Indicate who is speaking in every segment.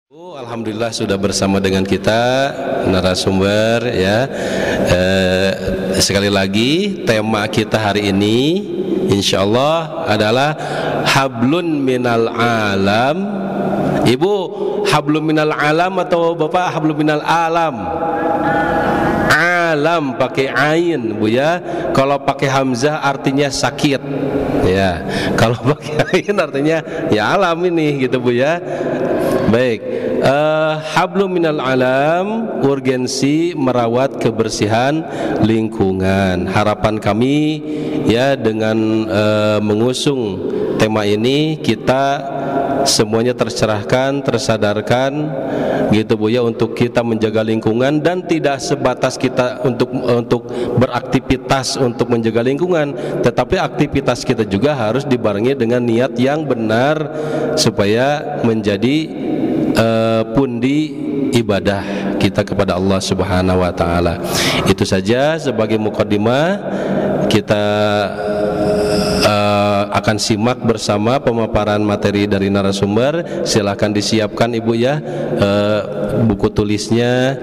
Speaker 1: Alhamdulillah sudah bersama dengan kita narasumber ya. Sekali lagi tema kita hari ini insyaallah adalah hablun minal alam. Ibu, hablun minal alam atau Bapak hablun minal alam? Alam pakai ain, Bu ya. Kalau pakai hamzah artinya sakit. Ya. Kalau pakai ain artinya ya alam ini gitu, Bu ya. Baik, hablum minal alam, urgensi merawat kebersihan lingkungan. Harapan kami ya dengan mengusung tema ini kita semuanya tercerahkan, tersadarkan gitu Bu ya, untuk kita menjaga lingkungan dan tidak sebatas kita untuk beraktivitas untuk menjaga lingkungan, tetapi aktivitas kita juga harus dibarengi dengan niat yang benar supaya menjadi pundi ibadah kita kepada Allah Subhanahu wa taala. Itu saja sebagai mukaddimah. Kita akan simak bersama pemaparan materi dari narasumber. Silakan disiapkan Ibu ya, buku tulisnya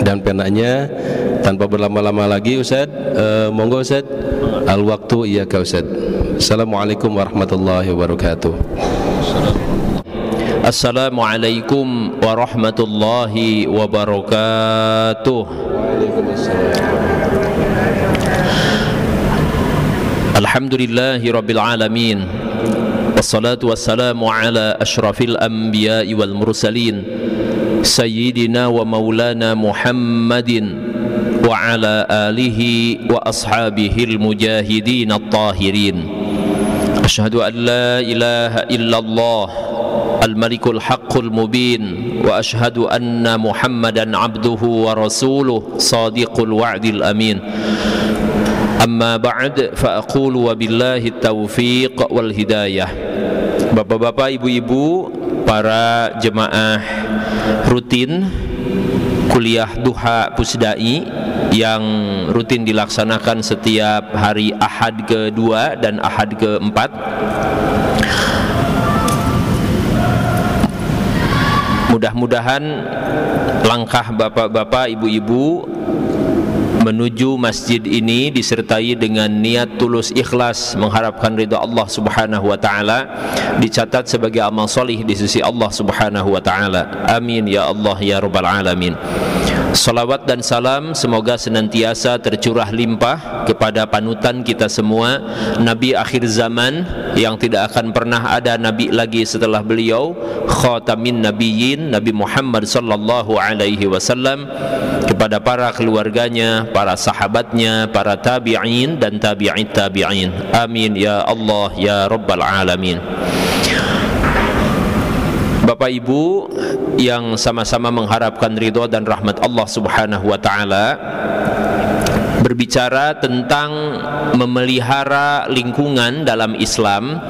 Speaker 1: dan penanya. Tanpa berlama-lama lagi Ustaz, monggo Ustaz. Al-waktu iyaka Ustaz. Assalamualaikum warahmatullahi wabarakatuh.
Speaker 2: Assalamualaikum warahmatullahi wabarakatuh. Alhamdulillahi rabbil alamin. Wassalatu wassalamu ala ashrafil anbiya'i wal mursalin Sayyidina wa maulana Muhammadin wa ala alihi wa ashabihil mujahidin at-tahirin. Ashhadu an la ilaha illallah الملك الحق المبين وأشهد أن محمدا عبده ورسوله صادق الوعد الأمين أما بعد فأقول وبالله التوفيق والهداية. Bapak-bapak, ibu-ibu, para jemaah rutin kuliah duha Pusdai yang rutin dilaksanakan setiap hari Ahad ke-2 dan Ahad ke-4, mudah-mudahan langkah bapak-bapak, ibu-ibu menuju masjid ini disertai dengan niat tulus ikhlas mengharapkan ridha Allah Subhanahu wa taala, dicatat sebagai amal solih di sisi Allah Subhanahu wa taala. Amin ya Allah ya rabbal alamin. Salawat dan salam semoga senantiasa tercurah limpah kepada panutan kita semua, Nabi akhir zaman yang tidak akan pernah ada nabi lagi setelah beliau, khatamin nabiyyin, Nabi Muhammad sallallahu alaihi wasallam, kepada para keluarganya, para sahabatnya, para tabi'in dan tabi'it tabi'in. Amin ya Allah ya rabbal alamin. Bapak Ibu yang sama-sama mengharapkan ridho dan rahmat Allah Subhanahu wa taala, berbicara tentang memelihara lingkungan dalam Islam,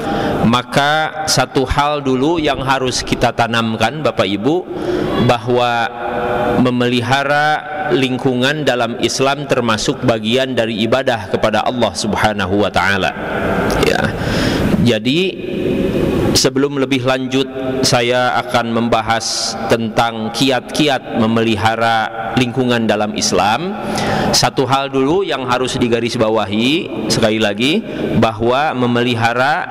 Speaker 2: maka satu hal dulu yang harus kita tanamkan Bapak Ibu, bahwa memelihara lingkungan dalam Islam termasuk bagian dari ibadah kepada Allah Subhanahu wa taala. Ya. Jadi sebelum lebih lanjut saya akan membahas tentang kiat-kiat memelihara lingkungan dalam Islam. Satu hal dulu yang harus digarisbawahi sekali lagi, bahwa memelihara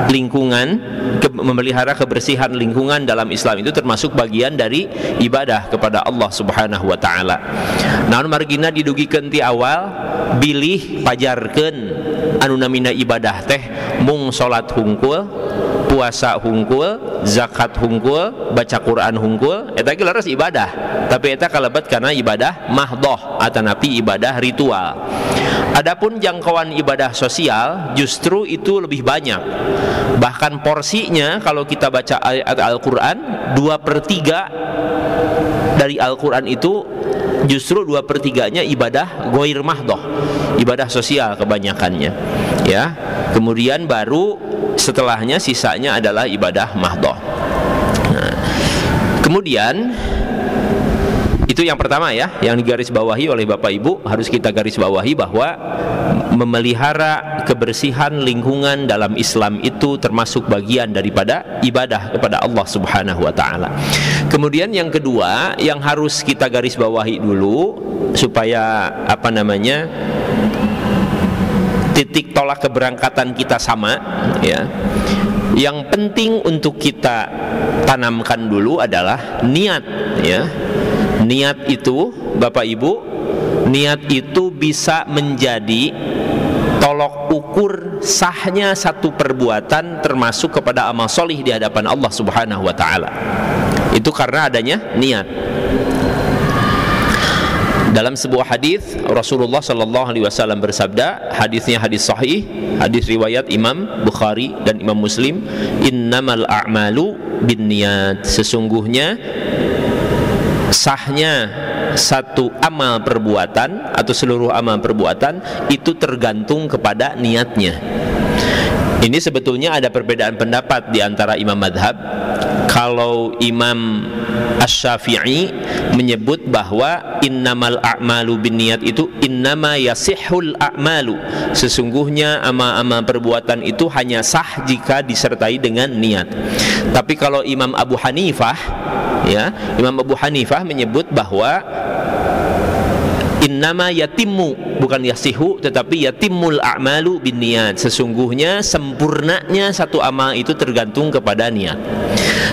Speaker 2: lingkungan, memelihara kebersihan lingkungan dalam Islam itu termasuk bagian dari ibadah kepada Allah Subhanahu wa taala. Namun margina didugikeun ti awal bilih pajarkeun anu namina ibadah teh mung salat hungkul, puasa hungkul, zakat hungkul, baca Quran hungkul, eta ge laras ibadah. Tapi eta kalebat kana ibadah mahdhah atanapi ibadah ritual. Adapun jangkauan ibadah sosial justru itu lebih banyak. Bahkan porsinya kalau kita baca ayat Al-Quran, 2/3 dari Al-Quran itu justru 2/3-nya ibadah ghair mahdhah, ibadah sosial kebanyakannya. Ya, kemudian baru setelahnya sisanya adalah ibadah mahdhah. Nah, kemudian Itu yang pertama ya, yang digarisbawahi oleh Bapak Ibu, harus kita garis bawahi bahwa memelihara kebersihan lingkungan dalam Islam itu termasuk bagian daripada ibadah kepada Allah Subhanahu wa taala. Kemudian yang kedua yang harus kita garis bawahi dulu supaya titik tolak keberangkatan kita sama ya. Yang penting untuk kita tanamkan dulu adalah niat ya. Niat itu Bapak Ibu, niat itu bisa menjadi tolok ukur sahnya satu perbuatan termasuk kepada amal solih di hadapan Allah Subhanahu wa taala. Itu karena adanya niat. Dalam sebuah hadis Rasulullah sallallahu alaihi wasallam bersabda, hadisnya hadis sahih, hadis riwayat Imam Bukhari dan Imam Muslim, innamal a'malu binniyat. Sesungguhnya sahnya satu amal perbuatan atau seluruh amal perbuatan itu tergantung kepada niatnya. Ini sebetulnya ada perbedaan pendapat di antara imam madhab. Kalau Imam Asy-Syafi'i menyebut bahwa innamal a'malu binniyat itu innama yasihhul a'malu, sesungguhnya amal-amal perbuatan itu hanya sah jika disertai dengan niat. Tapi kalau Imam Abu Hanifah ya, Imam Abu Hanifah menyebut bahwa innama yatimmu, bukan yasihu tetapi yatimul a'malu binniyat, sesungguhnya sempurnanya satu amal itu tergantung kepada niat.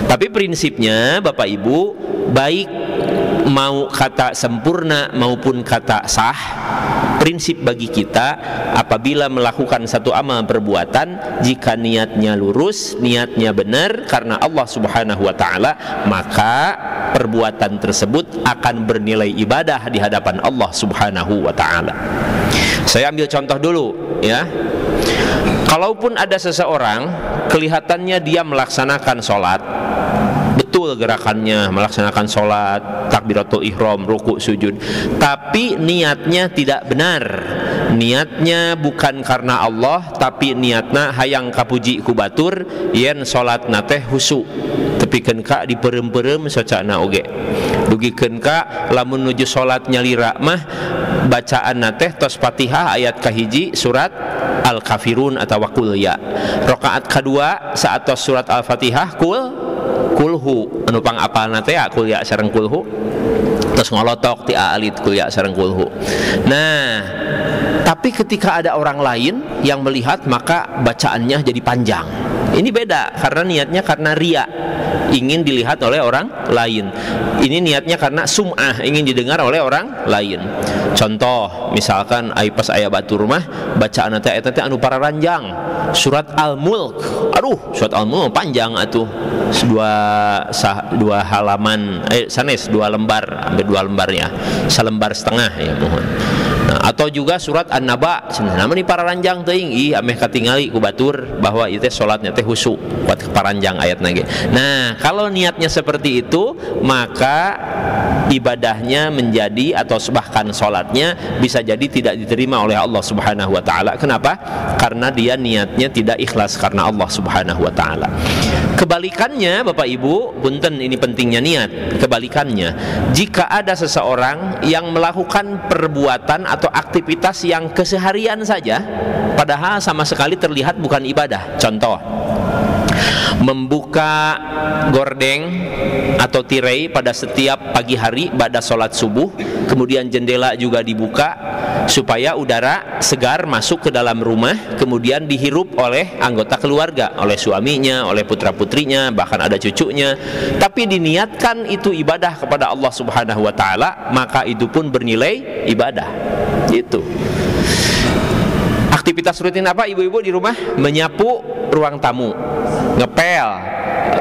Speaker 2: Tapi prinsipnya Bapak Ibu, baik mau kata sempurna maupun kata sah, prinsip bagi kita apabila melakukan satu amal perbuatan, jika niatnya lurus, niatnya benar karena Allah Subhanahu wa taala, maka perbuatan tersebut akan bernilai ibadah di hadapan Allah Subhanahu wa taala. Saya ambil contoh dulu ya. Kalaupun ada seseorang kelihatannya dia melaksanakan sholat, betul gerakannya melaksanakan sholat, takbiratul ihram, ruku, sujud, tapi niatnya tidak benar. Niatnya bukan karena Allah, tapi niatna hayang kapuji ku batur, yen sholat nate husu, tepikeun ka diperem-perem socana oge. Dugikeun ka lamun nuju sholat nyalira mah bacaan nate tos Fatihah ayat kahiji surat Al-Kafirun atau Qul ya. Rakaat kedua saat tos surat Al-Fatihah kulhu anu pang apalna teh kul ya sareng kulhu, terus ngolotok ti alit kul ya sareng kulhu. Nah, tapi ketika ada orang lain yang melihat maka bacaannya jadi panjang. Ini beda karena niatnya karena riya, ingin dilihat oleh orang lain. Ini niatnya karena sum'ah, ingin didengar oleh orang lain. Contoh, misalkan pas aya batur mah bacaan teh eta teh anu pararanjang, surat Al-Mulk. Aduh, surat Al-Mulk panjang atuh. Dua halaman, sanes 2 lembar, hampir 2 lembar ya. 1 lembar setengah ya mohon. Nah, atau juga surat An-Naba, sebenarnya mah di pararanjang teuing, ameh katingali ku batur bahwa ieu teh salatnya teh husu, kuat paranjang ayatna ge. Nah, kalau niatnya seperti itu, maka ibadahnya menjadi atau bahkan salatnya bisa jadi tidak diterima oleh Allah Subhanahu wa taala. Kenapa? Karena dia niatnya tidak ikhlas karena Allah Subhanahu wa taala. Kebalikannya Bapak Ibu, punten ini pentingnya niat. Kebalikannya, jika ada seseorang yang melakukan perbuatan atau aktivitas yang keseharian saja, padahal sama sekali terlihat bukan ibadah. Contoh, membuka gordeng atau tirai pada setiap pagi hari pada sholat subuh, kemudian jendela juga dibuka supaya udara segar masuk ke dalam rumah, kemudian dihirup oleh anggota keluarga, oleh suaminya, oleh putra-putrinya, bahkan ada cucunya. Tapi diniatkan itu ibadah kepada Allah Subhanahu wa taala, maka itu pun bernilai ibadah. Itu aktivitas rutin apa ibu-ibu di rumah? Menyapu ruang tamu, ngepel,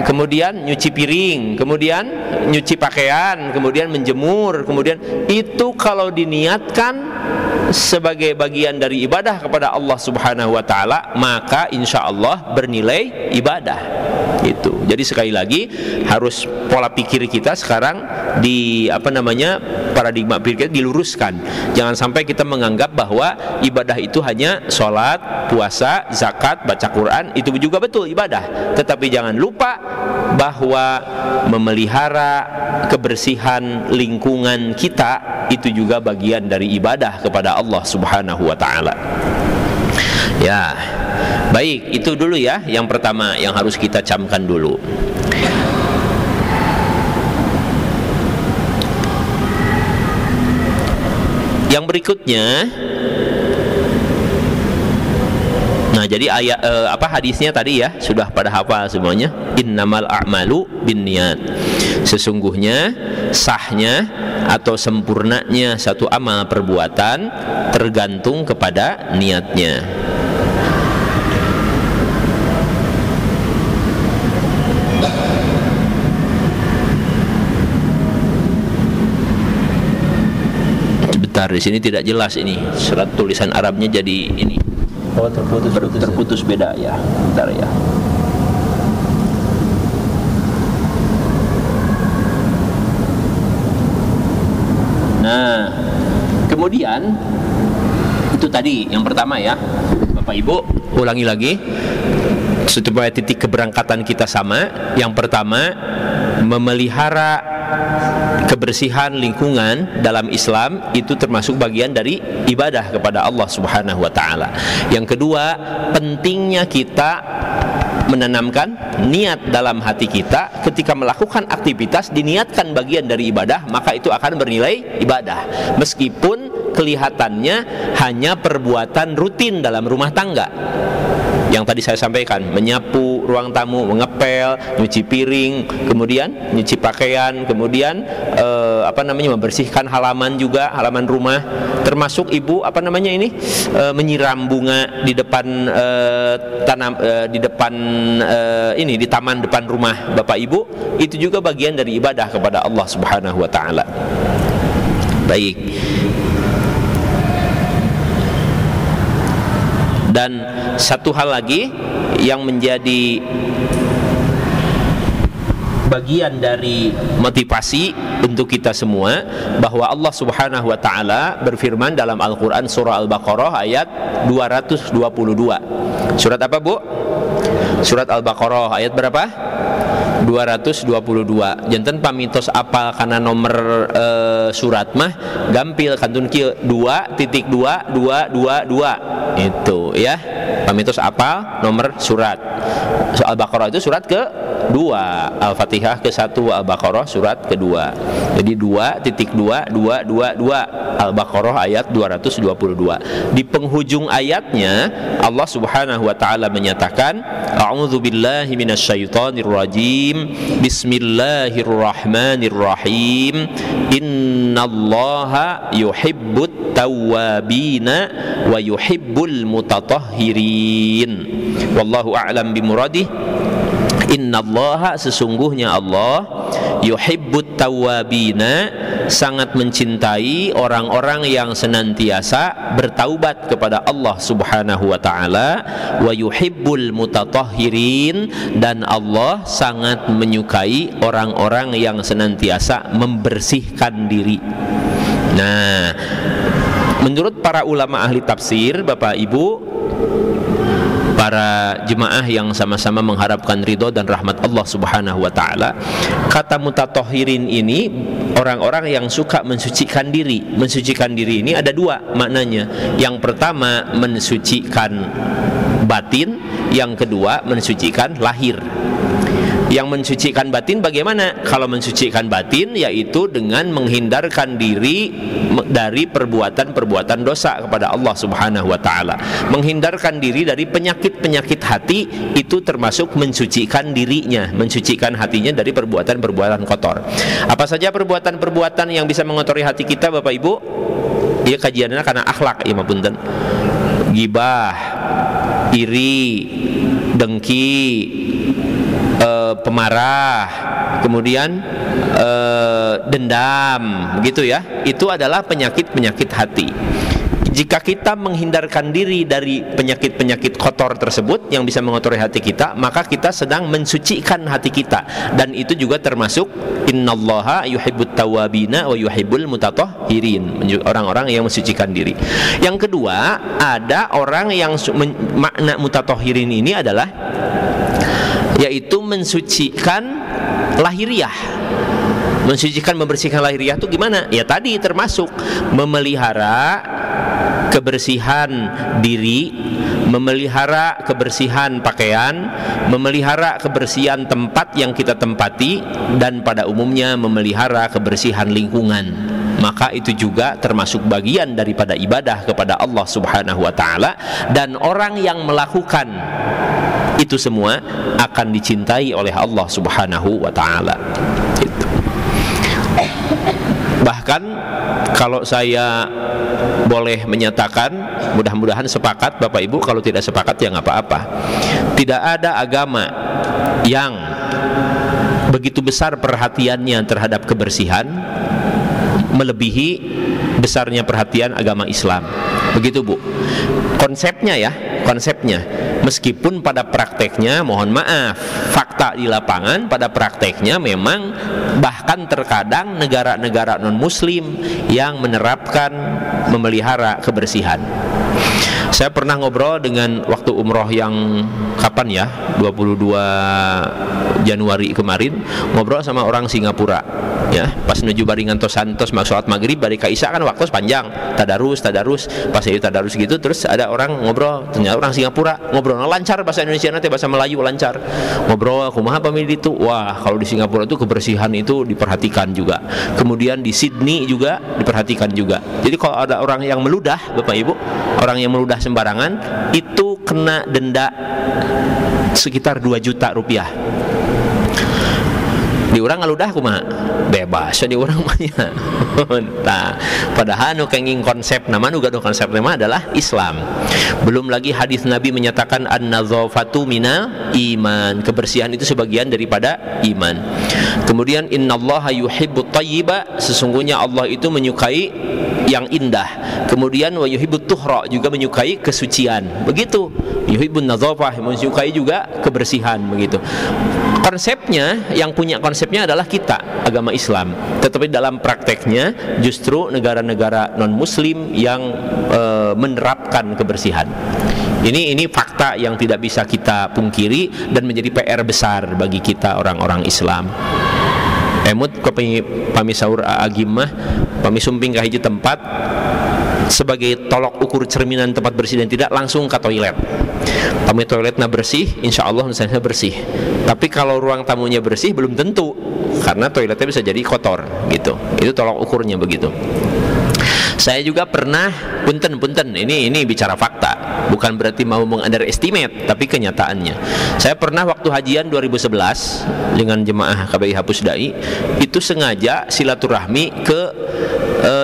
Speaker 2: kemudian nyuci piring, kemudian nyuci pakaian, kemudian menjemur, kemudian itu kalau diniatkan sebagai bagian dari ibadah kepada Allah Subhanahu wa taala, maka insya Allah bernilai ibadah. Itu. Jadi sekali lagi harus pola pikir kita sekarang di paradigma pikir kita diluruskan. Jangan sampai kita menganggap bahwa ibadah itu hanya sholat, puasa, zakat, baca Quran, itu juga betul ibadah. Tetapi jangan lupa bahwa memelihara kebersihan lingkungan kita itu juga bagian dari ibadah kepada Allah Subhanahu wa taala. Ya. Baik, itu dulu ya yang pertama yang harus kita camkan dulu. Yang berikutnya, nah jadi hadisnya tadi ya sudah pada hafal semuanya. Innamal a'malu binniyat. Sesungguhnya sahnya atau sempurnanya satu amal perbuatan tergantung kepada niatnya. Di sini tidak jelas ini surat tulisan Arabnya jadi ini.
Speaker 1: Oh, terputus
Speaker 2: beda ya. Bentar ya. Nah, kemudian itu tadi yang pertama ya. Bapak Ibu, ulangi lagi supaya titik keberangkatan kita sama. Yang pertama, memelihara kebersihan lingkungan dalam Islam itu termasuk bagian dari ibadah kepada Allah Subhanahu wa taala. Yang kedua, pentingnya kita menanamkan niat dalam hati kita. Ketika melakukan aktivitas diniatkan bagian dari ibadah, maka itu akan bernilai ibadah meskipun kelihatannya hanya perbuatan rutin dalam rumah tangga. Yang tadi saya sampaikan, menyapu ruang tamu, mengepel, nyuci piring, kemudian nyuci pakaian, kemudian membersihkan halaman juga, halaman rumah, termasuk ibu menyiram bunga di depan di taman depan rumah Bapak Ibu, itu juga bagian dari ibadah kepada Allah Subhanahu wa taala. Baik. Dan satu hal lagi yang menjadi bagian dari motivasi untuk kita semua, bahwa Allah Subhanahu wa taala berfirman dalam Al-Qur'an surah Al-Baqarah ayat 222. Surat apa, Bu? Surat Al-Baqarah ayat berapa? 222. Janten pamitos apal karena nomor surat mah gampil kantun kieu 2.222 itu ya. Pamitos apal nomor surat. Al-Baqarah itu surat ke-2, Al-Fatihah ke-1, Al-Baqarah surat ke-2. Jadi 2.222 Al-Baqarah ayat 222. Di penghujung ayatnya Allah Subhanahu wa taala menyatakan, a'udzubillahi minasyaitonirrajim. Bismillahirrahmanirrahim. Innallaha yuhibbut tawwabina wa yuhibbul mutatahhirin. Wallahu a'lam bimuradih. Innallaha, sesungguhnya Allah, yuhibbut tawwabina, sangat mencintai orang-orang yang senantiasa bertaubat kepada Allah Subhanahu wa taala, wa yuhibbul mutatahhirin, dan Allah sangat menyukai orang-orang yang senantiasa membersihkan diri. Nah, menurut para ulama ahli tafsir, Bapak Ibu, para jemaah yang sama-sama mengharapkan ridho dan rahmat Allah Subhanahu wa taala, kata mutatahhirin ini orang-orang yang suka mensucikan diri. Mensucikan diri ini ada dua maknanya. Yang pertama mensucikan batin, yang kedua mensucikan lahir. Yang mensucikan batin bagaimana? Kalau mensucikan batin yaitu dengan menghindarkan diri dari perbuatan-perbuatan dosa kepada Allah Subhanahu wa taala. Menghindarkan diri dari penyakit-penyakit hati itu termasuk mensucikan dirinya, mensucikan hatinya dari perbuatan-perbuatan kotor. Apa saja perbuatan-perbuatan yang bisa mengotori hati kita, Bapak Ibu? Ya, kajiannya karena akhlak, ya punten. Gibah, iri, dengki, pemarah, kemudian dendam, gitu ya. Itu adalah penyakit-penyakit hati. Jika kita menghindarkan diri dari penyakit-penyakit kotor tersebut yang bisa mengotori hati kita, maka kita sedang mensucikan hati kita, dan itu juga termasuk innallaha yuhibbut tawwabina wa yuhibbul mutatahhirin, orang-orang yang mensucikan diri. Yang kedua, ada orang yang makna mutatahhirin ini adalah yaitu mensucikan lahiriah. Mensucikan, membersihkan lahiriah itu gimana? Ya tadi termasuk memelihara kebersihan diri, memelihara kebersihan pakaian, memelihara kebersihan tempat yang kita tempati, dan pada umumnya memelihara kebersihan lingkungan. Maka itu juga termasuk bagian daripada ibadah kepada Allah Subhanahu wa ta'ala, dan orang yang melakukan itu semua akan dicintai oleh Allah Subhanahu wa ta'ala. Gitu. Bahkan kalau saya boleh menyatakan, mudah-mudahan sepakat Bapak Ibu, kalau tidak sepakat ya nggak apa-apa, tidak ada agama yang begitu besar perhatiannya terhadap kebersihan melebihi besarnya perhatian agama Islam. Begitu Bu konsepnya ya, konsepnya. Meskipun pada prakteknya, mohon maaf, fakta di lapangan pada prakteknya memang bahkan terkadang negara-negara non-muslim yang menerapkan memelihara kebersihan. Saya pernah ngobrol dengan waktu umroh yang kapan ya, 22 Januari kemarin, ngobrol sama orang Singapura ya, pas menuju Baringan Santos sholat maghrib, bari ka Isya kan waktu panjang, tadarus, pas itu tadarus gitu, terus ada orang ngobrol, ternyata orang Singapura, ngobrol lancar bahasa Indonesia, nanti bahasa Melayu lancar, ngobrol kumaha pamili itu, wah kalau di Singapura itu kebersihan itu diperhatikan juga, kemudian di Sydney juga diperhatikan juga. Jadi kalau ada orang yang meludah, Bapak Ibu, orang yang meludah sembarangan itu kena denda sekitar 2 juta rupiah. Di orang ngaludah kumaha? Bebas, di orang banyak. Nah, padahal nu kenging konsep nama nu gaduh konsep nama adalah Islam. Belum lagi hadis Nabi menyatakan an-nadzafatu minal iman, kebersihan itu sebagian daripada iman. Kemudian innallaha yuhibbut thayyiba, sesungguhnya Allah itu menyukai yang indah. Kemudian wa yuhibbut tuhra, juga menyukai kesucian. Begitu. Yuhibbun nadzafah, menyukai juga kebersihan, begitu. Konsepnya, yang punya konsepnya adalah kita, agama Islam. Tetapi dalam prakteknya justru negara-negara non-muslim yang menerapkan kebersihan. Ini fakta yang tidak bisa kita pungkiri dan menjadi PR besar bagi kita orang-orang Islam. Emut pami saur agimah, pami sumping ka hiji tempat sebagai tolok ukur cerminan tempat bersih dan tidak, langsung ke toilet. Pami toiletnya bersih, insya Allah misalnya bersih. Tapi kalau ruang tamunya bersih belum tentu, karena toiletnya bisa jadi kotor gitu. Itu tolok ukurnya begitu. Saya juga pernah, punten, ini bicara fakta, bukan berarti mau meng-underestimate, tapi kenyataannya. Saya pernah waktu hajian 2011 dengan jemaah KBIH Pusdai, itu sengaja silaturahmi ke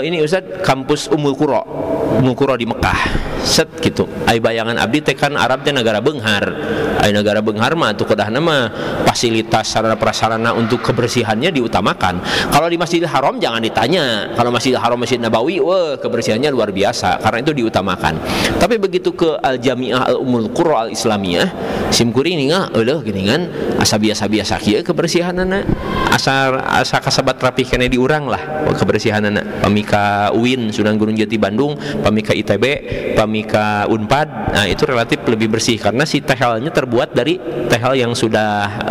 Speaker 2: ini Ustaz, kampus Ummul Qura di Mekah. Set gitu. Ai bayangan abdi teh kan Arabnya negara beunghar. Ai negara beunghar mah atuh kedah nama fasilitas sarana prasarana untuk kebersihannya diutamakan. Kalau di Masjidil Haram jangan ditanya. Kalau Masjidil Haram, Masjid Nabawi, wah kebersihannya luar biasa karena itu diutamakan. Tapi begitu ke Al-Jami'ah Al-Ummul Qura Al-Islamiyah, simkuring ninga eueuh geuningan asa biasa-biasa kieu kebersihanana. Asa kasabat rapih keneh di urang lah kebersihanana. Pamika UIN Sunan Gunung Jati Bandung, pamika ITB, pamika Unpad, nah itu relatif lebih bersih karena si tehelnya terbuat dari tehel yang sudah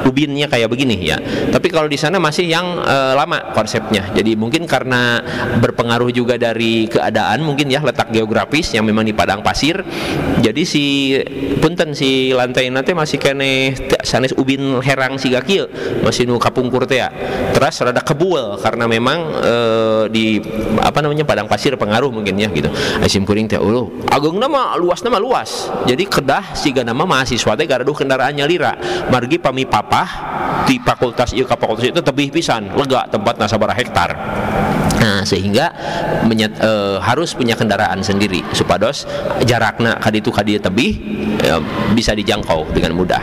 Speaker 2: ubinnya kayak begini ya. Tapi kalau di sana masih yang lama konsepnya. Jadi mungkin karena berpengaruh juga dari keadaan, mungkin ya letak geografis yang memang di padang pasir. Jadi si lantai nanti masih kene sanes ubin herang siga kieu, masih nu kapungkur teh. Terus rada kebul karena memang di padang pasir pengaruh mungkin ya gitu. Asim kuring teh agung nama luas. Jadi kedah siga nama mahasiswa teh gaduh kendaraannya lira. Margi pami papah di fakultas ieu ka fakultas itu tebih pisan, lega tempatna sabaraha hektar. Nah, sehingga harus punya kendaraan sendiri supados jarakna ka ditu ka dieu tebih bisa dijangkau dengan mudah.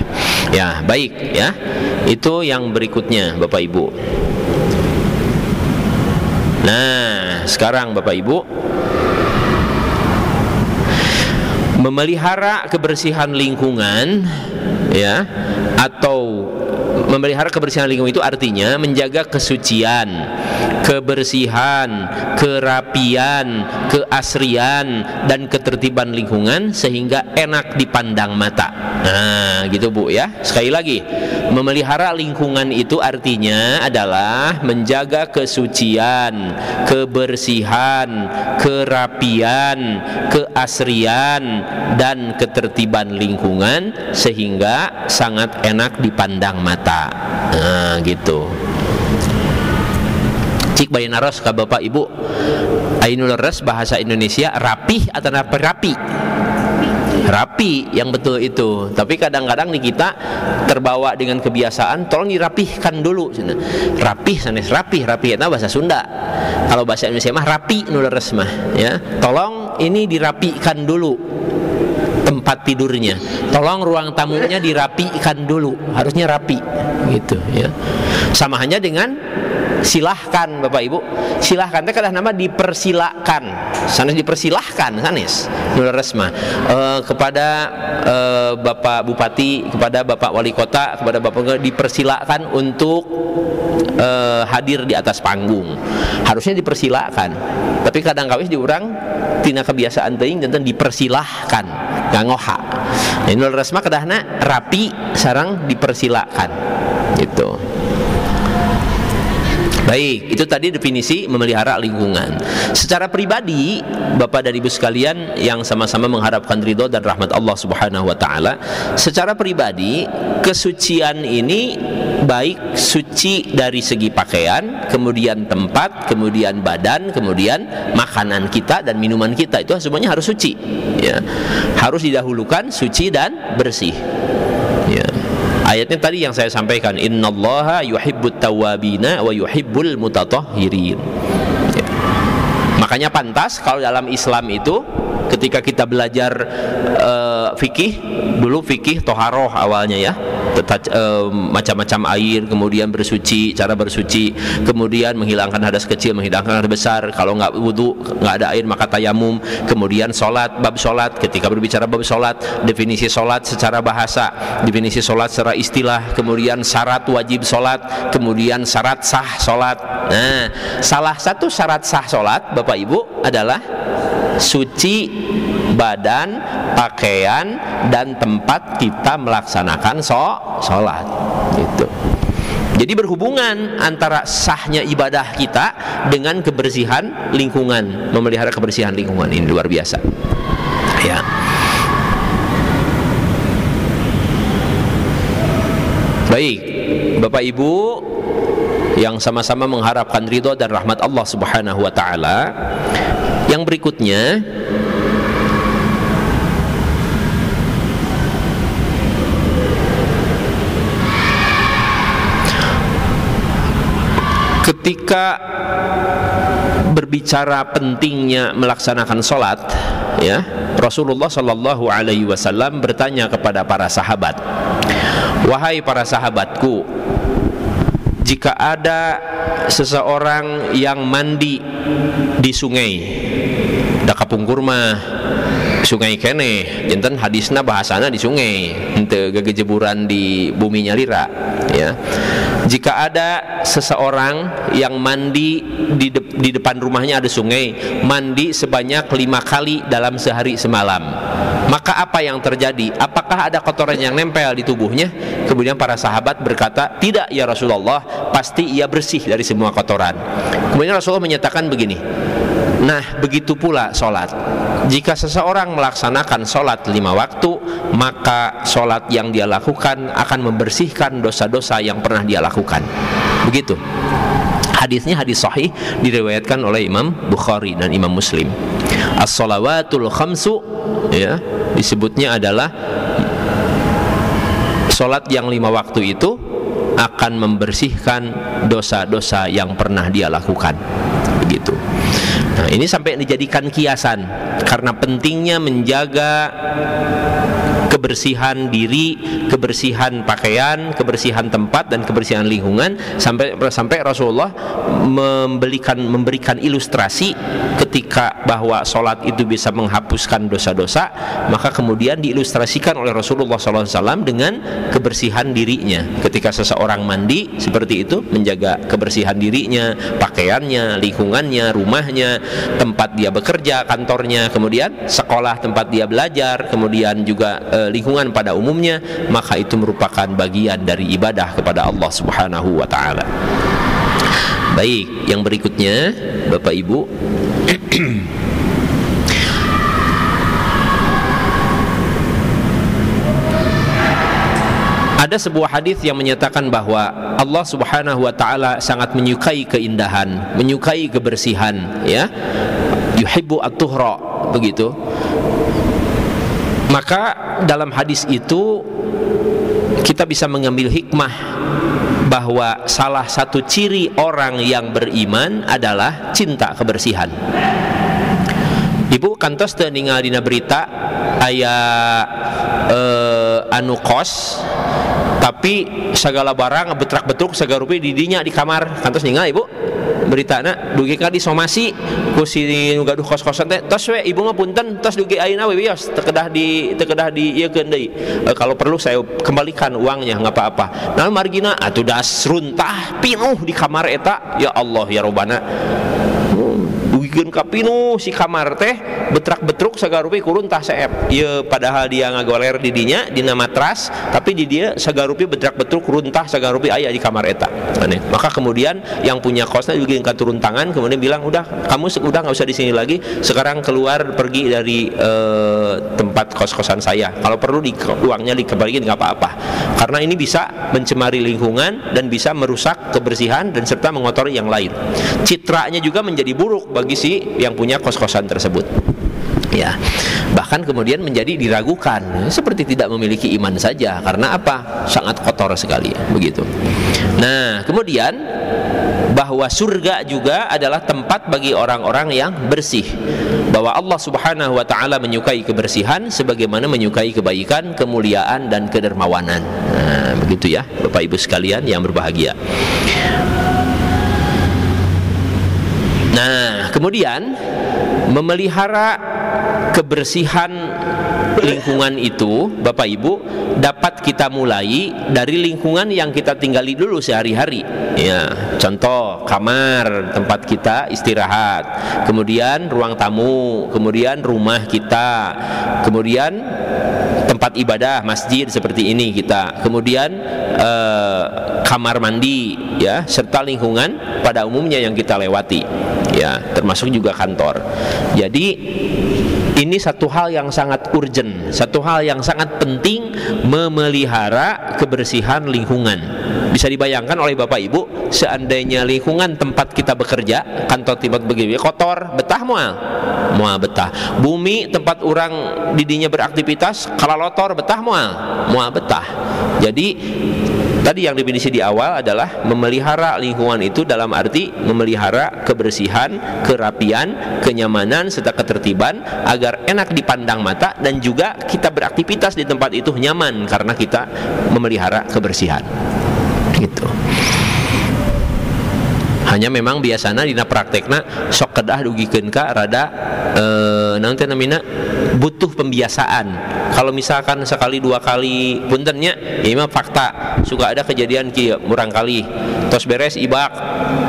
Speaker 2: Ya, baik ya. Itu yang berikutnya Bapak Ibu. Nah, Nah, sekarang Bapak Ibu, memelihara kebersihan lingkungan, ya, atau memelihara kebersihan lingkungan itu artinya menjaga kesucian, kebersihan, kerapian, keasrian, dan ketertiban lingkungan sehingga enak dipandang mata. Nah, gitu Bu ya. Sekali lagi, memelihara lingkungan itu artinya adalah menjaga kesucian, kebersihan, kerapian, keasrian, dan ketertiban lingkungan sehingga sangat enak dipandang mata. Nah, gitu. Cik bayanaros ka Bapak Ibu, ainul res bahasa Indonesia rapih atau rapi? Rapi yang betul itu. Tapi kadang-kadang nih kita terbawa dengan kebiasaan, tolong dirapihkan dulu. Rapih sanes rapih itu bahasa Sunda. Kalau bahasa Indonesia mah rapi nul res mah, ya. Tolong ini dirapikan dulu tempat tidurnya. Tolong ruang tamunya dirapikan dulu. Harusnya rapi gitu ya. Sama hanya dengan silahkan Bapak Ibu. Silahkan teh kadang nama dipersilakan. Sanes dipersilahkan sanes. Nul resma kepada Bapak Bupati, kepada Bapak Wali Kota, kepada Bapak dipersilakan untuk hadir di atas panggung. Harusnya dipersilakan. Tapi kadang kawis diurang tina kebiasaan teuing janten dipersilahkan. Ngangoha. Nul resma kadahna rapi sareng dipersilakan. Gitu. Baik, itu tadi definisi memelihara lingkungan. Secara pribadi, Bapak dan Ibu sekalian yang sama-sama mengharapkan ridho dan rahmat Allah Subhanahu wa taala, secara pribadi kesucian ini baik suci dari segi pakaian, kemudian tempat, kemudian badan, kemudian makanan kita dan minuman kita, itu semuanya harus suci, ya. Harus didahulukan suci dan bersih. Ya. Ayatnya tadi yang saya sampaikan, innallaha yuhibbut tawwabina wa yuhibbul mutatahhirin. Ya. Makanya pantas kalau dalam Islam itu ketika kita belajar fikih, dulu fikih toharoh awalnya ya, macam-macam air, kemudian bersuci, cara bersuci, kemudian menghilangkan hadas kecil, menghilangkan hadas besar. Kalau nggak wudu, nggak ada air maka tayamum. Kemudian sholat, bab sholat, ketika berbicara bab sholat, definisi sholat secara bahasa, definisi sholat secara istilah, kemudian syarat wajib sholat, kemudian syarat sah sholat. Nah, salah satu syarat sah sholat Bapak Ibu adalah suci badan, pakaian, dan tempat kita melaksanakan sholat gitu. Jadi berhubungan antara sahnya ibadah kita dengan kebersihan lingkungan, memelihara kebersihan lingkungan ini luar biasa ya. Baik Bapak Ibu yang sama-sama mengharapkan ridho dan rahmat Allah Subhanahu wa taala, yang berikutnya ketika berbicara pentingnya melaksanakan sholat, ya, Rasulullah Shallallahu Alaihi Wasallam bertanya kepada para sahabat, wahai para sahabatku, jika ada seseorang yang mandi di sungai, da kapungkur mah sungai kene, jantan hadisna bahasana di sungai, henteu gegejeburan di bumi nyalira, ya. Jika ada seseorang yang mandi di depan rumahnya ada sungai, mandi sebanyak 5 kali dalam sehari semalam, maka apa yang terjadi? Apakah ada kotoran yang nempel di tubuhnya? Kemudian para sahabat berkata, tidak ya Rasulullah, pasti ia bersih dari semua kotoran. Kemudian Rasulullah menyatakan begini, nah begitu pula sholat. Jika seseorang melaksanakan sholat 5 waktu, maka sholat yang dia lakukan akan membersihkan dosa-dosa yang pernah dia lakukan. Begitu. Hadisnya hadis sahih, diriwayatkan oleh Imam Bukhari dan Imam Muslim. As-shalawatul khamsu, ya, disebutnya adalah sholat yang 5 waktu itu akan membersihkan dosa-dosa yang pernah dia lakukan. Begitu. Nah, ini sampai dijadikan kiasan karena pentingnya menjaga kebersihan diri, kebersihan pakaian, kebersihan tempat dan kebersihan lingkungan, sampai Rasulullah memberikan ilustrasi ketika bahwa sholat itu bisa menghapuskan dosa-dosa, maka kemudian diilustrasikan oleh Rasulullah SAW dengan kebersihan dirinya. Ketika seseorang mandi seperti itu, menjaga kebersihan dirinya, pakaiannya, lingkungannya, rumahnya, tempat dia bekerja, kantornya, kemudian sekolah tempat dia belajar, kemudian juga lingkungan pada umumnya, maka itu merupakan bagian dari ibadah kepada Allah Subhanahu wa taala. Baik, yang berikutnya Bapak Ibu, ada sebuah hadis yang menyatakan bahwa Allah Subhanahu wa taala sangat menyukai keindahan, menyukai kebersihan, ya. Yuhibbu at-tuhra, begitu. Maka dalam hadis itu kita bisa mengambil hikmah bahwa salah satu ciri orang yang beriman adalah cinta kebersihan. Ibu kantos teu ningal dina berita aya anu kos tapi segala barang betrak-betruk sagarupi di dinya di kamar, kantos ningal Ibu beritana dugi ka disomasi ku si gaduh kos-kosan teh, tos we ibu ngapunten, tos dugi ayeuna we wios teu kedah di ieukeun deui, kalau perlu saya kembalikan uangnya nggak apa-apa. Nah margina atuh das runtah pinuh di kamar eta, ya Allah ya Robana, dugikeun ka pinuh si kamar teh betrak-betruk sagarupi kuruntah saep. Ieu padahal dia ngagoler di dinya dina matras, tapi di dia sagarupi betrak-betruk runtah sagarupi aya di kamar eta. Aneh. Maka kemudian yang punya kosnya juga yang turun tangan, kemudian bilang udah kamu udah nggak usah di sini lagi, sekarang keluar pergi dari tempat kos-kosan saya. Kalau perlu uangnya dikembalikan nggak apa-apa, karena ini bisa mencemari lingkungan dan bisa merusak kebersihan dan serta mengotori yang lain. Citranya juga menjadi buruk bagi si yang punya kos-kosan tersebut. Ya, bahkan kemudian menjadi diragukan, seperti tidak memiliki iman saja. Karena apa? Sangat kotor sekali, begitu. Nah, kemudian bahwa surga juga adalah tempat bagi orang-orang yang bersih. Bahwa Allah Subhanahu wa taala menyukai kebersihan sebagaimana menyukai kebaikan, kemuliaan dan kedermawanan. Nah, begitu ya, Bapak Ibu sekalian yang berbahagia. Nah, kemudian memelihara kebersihan lingkungan itu, Bapak Ibu, dapat kita mulai dari lingkungan yang kita tinggali dulu sehari-hari. Ya, contoh kamar tempat kita istirahat, kemudian ruang tamu, kemudian rumah kita, kemudian tempat ibadah masjid seperti ini kita, kemudian kamar mandi, ya, serta lingkungan pada umumnya yang kita lewati, ya, termasuk juga kantor. Jadi ini satu hal yang sangat urgent, satu hal yang sangat penting, memelihara kebersihan lingkungan. Bisa dibayangkan oleh Bapak Ibu, seandainya lingkungan tempat kita bekerja, kantor tempat begini kotor, betah mual betah. Bumi tempat orang didinya beraktivitas, kalau lotor betah mual betah. Jadi tadi yang definisi di awal adalah memelihara lingkungan itu dalam arti memelihara kebersihan, kerapian, kenyamanan serta ketertiban agar enak dipandang mata dan juga kita beraktivitas di tempat itu nyaman karena kita memelihara kebersihan. Gitu. Hanya memang biasanya dina praktekna sok kedah dugikeun ka rada nanti namina butuh pembiasaan. Kalau misalkan sekali dua kali puntennya, ya mah fakta suka ada kejadian kieu murang kali tos beres ibak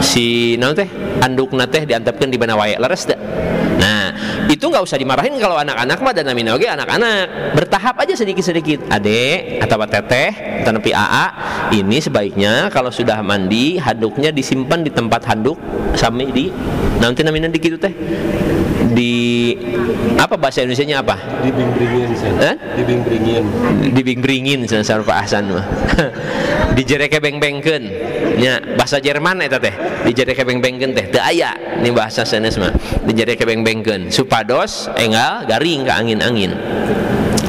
Speaker 2: si naon teh andukna teh diantepkeun di mana wae leres teh. Nah, itu nggak usah dimarahin kalau anak-anak mah dan namina oge anak-anak, bertahap aja sedikit-sedikit. Adek atau teteh atau nepi AA, ini sebaiknya kalau sudah mandi handuknya disimpan di tempat handuk sampai di nanti namina di gitu teh. Di apa bahasa Indonesianya apa? Dibing-bringin sana Pak Hasan mah. Dijereke beng-bengkeun. Nya bahasa Jerman eta teh. Dijereke beng-bengkeun teh teu aya ini bahasa sanes mah. Dijereke beng-bengkeun supados enggal garing ka angin-angin.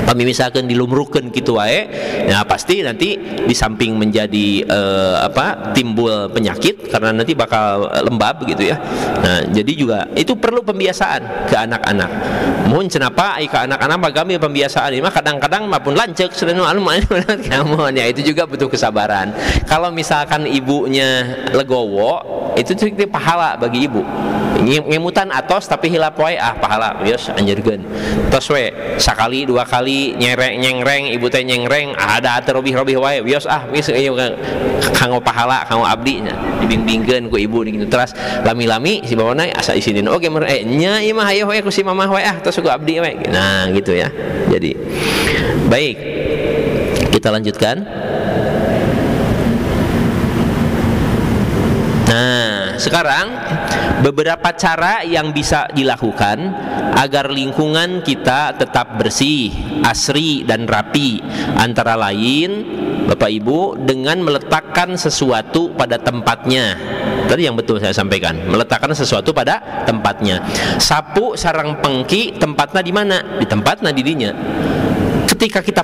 Speaker 2: Pami misalkan dilumruhkeun kitu wae, nah pasti nanti di samping menjadi timbul penyakit karena nanti bakal lembab gitu ya. Nah, jadi juga itu perlu pembiasaan ke anak-anak. Mun cenapa ai ka anak-anak magami pembiasaan ini mah kadang-kadang mapun lancek sedenu anu kamu ya, itu juga butuh kesabaran. Kalau misalkan ibunya legowo, itu cukup pahala bagi ibu. Ngemutan atos tapi hilap wae pahala bios anjeurkeun. Tos we sakali dua kali nyereng ibu teh nyengreng ada terobih-robih wae bios geus kanggo pahala kanggo abdi nya dibimbingkeun ku ibu gitu. Terus lami-lami si bawona asa isinin oge nya ieu mah hayo we ku si mamah wae tos ku abdi we. Nah gitu ya. Jadi baik, kita lanjutkan. Nah, sekarang beberapa cara yang bisa dilakukan agar lingkungan kita tetap bersih, asri dan rapi. Antara lain, Bapak Ibu, dengan meletakkan sesuatu pada tempatnya. Tadi yang betul saya sampaikan, meletakkan sesuatu pada tempatnya. Sapu sareng pengki tempatnya di mana? Di tempatnya didinya. Ketika kita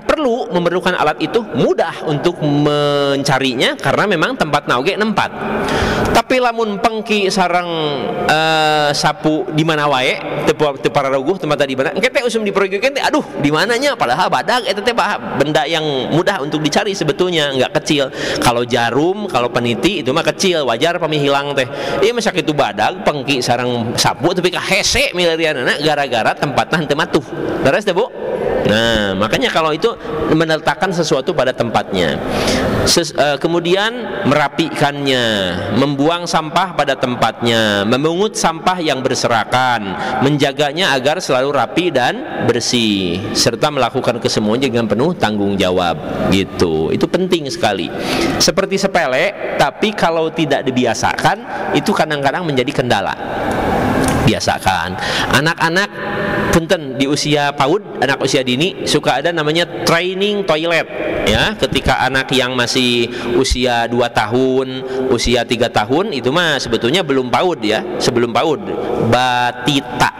Speaker 2: memerlukan alat itu, mudah untuk mencarinya karena memang tempat nauge nempat. Tapi lamun pengki sarang sapu di mana wae teu pararuguh tempat di mana engke teh usum diproyekeun teh aduh di mananya padahal badag eta teh benda yang mudah untuk dicari sebetulnya, enggak kecil. Kalau jarum, kalau peniti itu mah kecil, wajar pami hilang teh. Ieu mah sakitu badag pengki sarang sapu tapi ka hese milarianana gara-gara tempatna henteu matuh. Leres teh Bu? Nah, makanya kalau itu meletakkan sesuatu pada tempatnya. Kemudian merapikannya, membuang sampah pada tempatnya, memungut sampah yang berserakan, menjaganya agar selalu rapi dan bersih, serta melakukan kesemuanya dengan penuh tanggung jawab. Gitu. Itu penting sekali. Seperti sepele, tapi kalau tidak dibiasakan, itu kadang-kadang menjadi kendala. Biasakan. Anak-anak punten di usia PAUD, anak usia dini suka ada namanya training toilet ya. Ketika anak yang masih usia 2 tahun, usia 3 tahun itu mah sebetulnya belum PAUD ya, sebelum PAUD, batita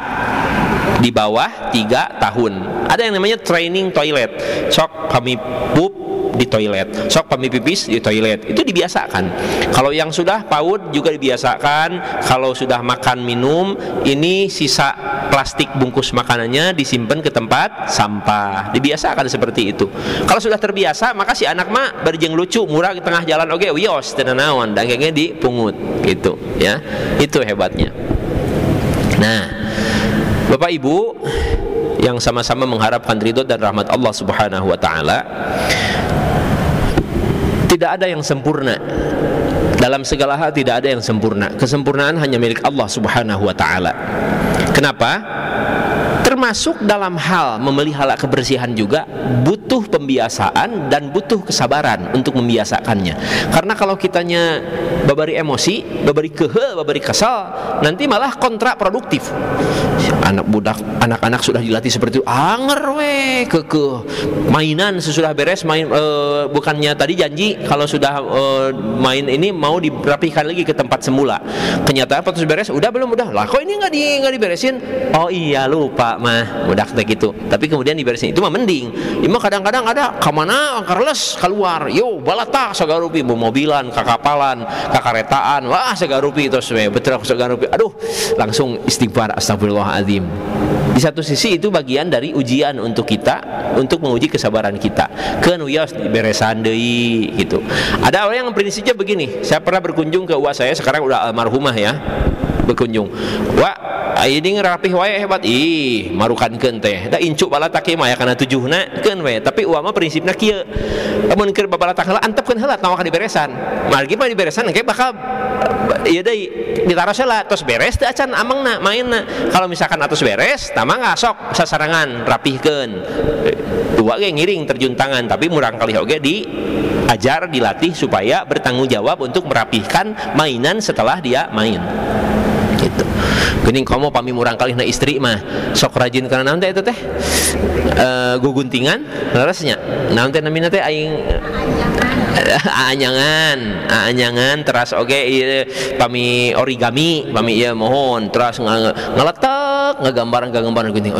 Speaker 2: di bawah 3 tahun. Ada yang namanya training toilet. Sok kami pup di toilet, sok pami pipis di toilet, itu dibiasakan. Kalau yang sudah PAUD juga dibiasakan, kalau sudah makan minum, ini sisa plastik bungkus makanannya disimpan ke tempat sampah, dibiasakan seperti itu. Kalau sudah terbiasa, maka si anak mah berjeng lucu, murah di tengah jalan oge, wios teu naon, dagangnya dipungut, gitu ya. Itu hebatnya. Nah, Bapak Ibu yang sama-sama mengharapkan ridho dan rahmat Allah Subhanahu wa taala, tidak ada yang sempurna. Dalam segala hal tidak ada yang sempurna. Kesempurnaan hanya milik Allah Subhanahu wa taala. Kenapa? Termasuk dalam hal memelihara kebersihan juga butuh pembiasaan dan butuh kesabaran untuk membiasakannya. Karena kalau kitanya babari emosi, babari keuheul, babari kesal, nanti malah kontraproduktif. Anak-anak sudah dilatih seperti itu, anger we, kekeh. Mainan sesudah beres main, bukannya tadi janji kalau sudah main ini mau dirapihkan lagi ke tempat semula. Kenyataan pas beres, udah belum udah. Lah kok ini nggak diberesin? Oh iya lupa mah, udah kayak gitu. Tapi kemudian diberesin, itu mah mending. Ima kadang-kadang ada kamana karles keluar, yo balata sagarupi, mobilan, kakapalan, kakaretaan, wah sagarupi itu betul sagarupi. Aduh, langsung istighfar, astagfirullahaladzim. Di satu sisi itu bagian dari ujian untuk kita, untuk menguji kesabaran kita. Keun wios beresan deui gitu. Ada orang yang prinsipnya begini. Saya pernah berkunjung ke uwa saya, sekarang udah almarhumah ya. Berkunjung. Wah, ini ngerapih wae hebat. Ih, marukankeun teh. Da incu balatak ieu mah ya kana tujuhna keun we. Tapi uwa mah prinsipna kieu. Lamun keur babalatak heula antepkeun heula tawa ka diberesan. Margi mah diberesan engke bakal ieu deui ditaros heula tos beres teh acan amangna mainna. Kalau misalkan atos beres, tah mah sok sasarangan rapihkeun. Dua ge ngiring terjun tangan, tapi murang kali oge diajar, dilatih supaya bertanggung jawab untuk merapihkan mainan setelah dia main. Gitu. Geuning komo pami murang kali na istri mah sok rajin kana naon teh eta teh guguntingan leresnya naon teh namina teh aing anyangan teras oge ieu pami origami pami ieu mohon teras ngaletak ngegambaran gunting.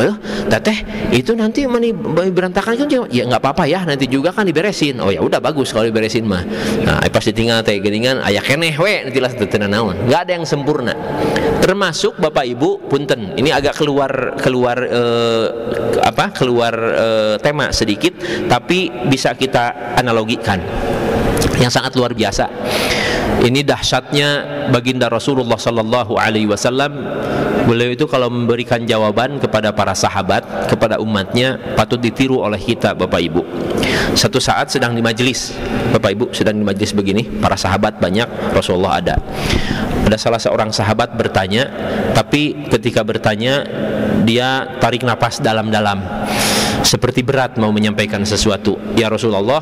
Speaker 2: Teteh itu nanti mani berantakan kan ya nggak apa-apa ya, nanti juga kan diberesin. Oh ya udah bagus kalau diberesin mah. Nah pas ditinggal teh geningan aya keneh we nanti lah teu naon. Nggak ada yang sempurna. Termasuk Bapak Ibu punten, ini agak keluar tema sedikit, tapi bisa kita analogikan yang sangat luar biasa. Ini dahsyatnya baginda Rasulullah sallallahu alaihi wasallam. Beliau itu kalau memberikan jawaban kepada para sahabat, kepada umatnya, patut ditiru oleh kita Bapak Ibu. Satu saat sedang di majelis, Bapak Ibu sedang di majelis begini, para sahabat banyak, Rasulullah ada. Ada salah seorang sahabat bertanya, tapi ketika bertanya dia tarik napas dalam-dalam, seperti berat mau menyampaikan sesuatu. Ya Rasulullah,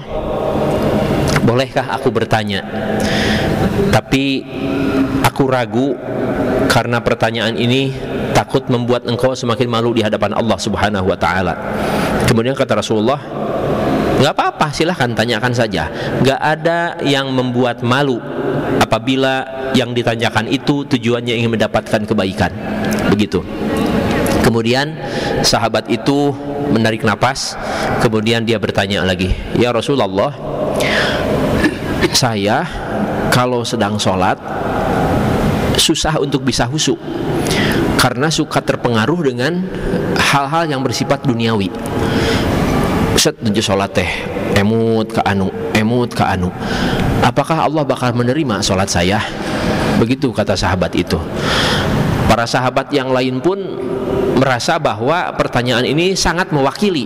Speaker 2: bolehkah aku bertanya? Tapi aku ragu karena pertanyaan ini takut membuat engkau semakin malu di hadapan Allah Subhanahu wa taala. Kemudian kata Rasulullah, enggak apa-apa, silahkan tanyakan saja. Enggak ada yang membuat malu apabila yang ditanyakan itu tujuannya ingin mendapatkan kebaikan. Begitu. Kemudian sahabat itu menarik napas, kemudian dia bertanya lagi, "Ya Rasulullah, saya kalau sedang sholat susah untuk bisa khusyuk karena suka terpengaruh dengan hal-hal yang bersifat duniawi. Set tujuh sholat teh emut ke anu. Apakah Allah bakal menerima sholat saya?" Begitu kata sahabat itu. Para sahabat yang lain pun merasa bahwa pertanyaan ini sangat mewakili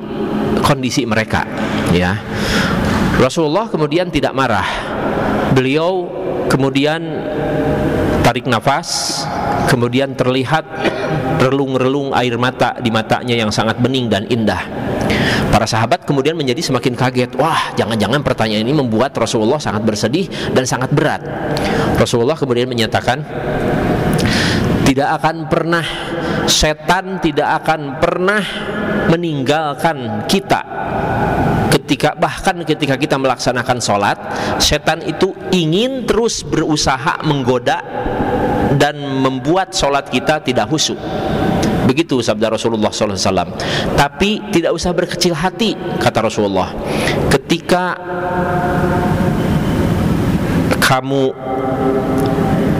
Speaker 2: kondisi mereka, ya. Rasulullah kemudian tidak marah. Beliau kemudian tarik nafas, kemudian terlihat relung-relung air mata di matanya yang sangat bening dan indah. Para sahabat kemudian menjadi semakin kaget. Wah, jangan-jangan pertanyaan ini membuat Rasulullah sangat bersedih dan sangat berat. Rasulullah kemudian menyatakan, setan tidak akan pernah meninggalkan kita bahkan ketika kita melaksanakan sholat. Setan itu ingin terus berusaha menggoda dan membuat sholat kita tidak khusyuk. Begitu sabda Rasulullah SAW. Tapi tidak usah berkecil hati, kata Rasulullah. Ketika kamu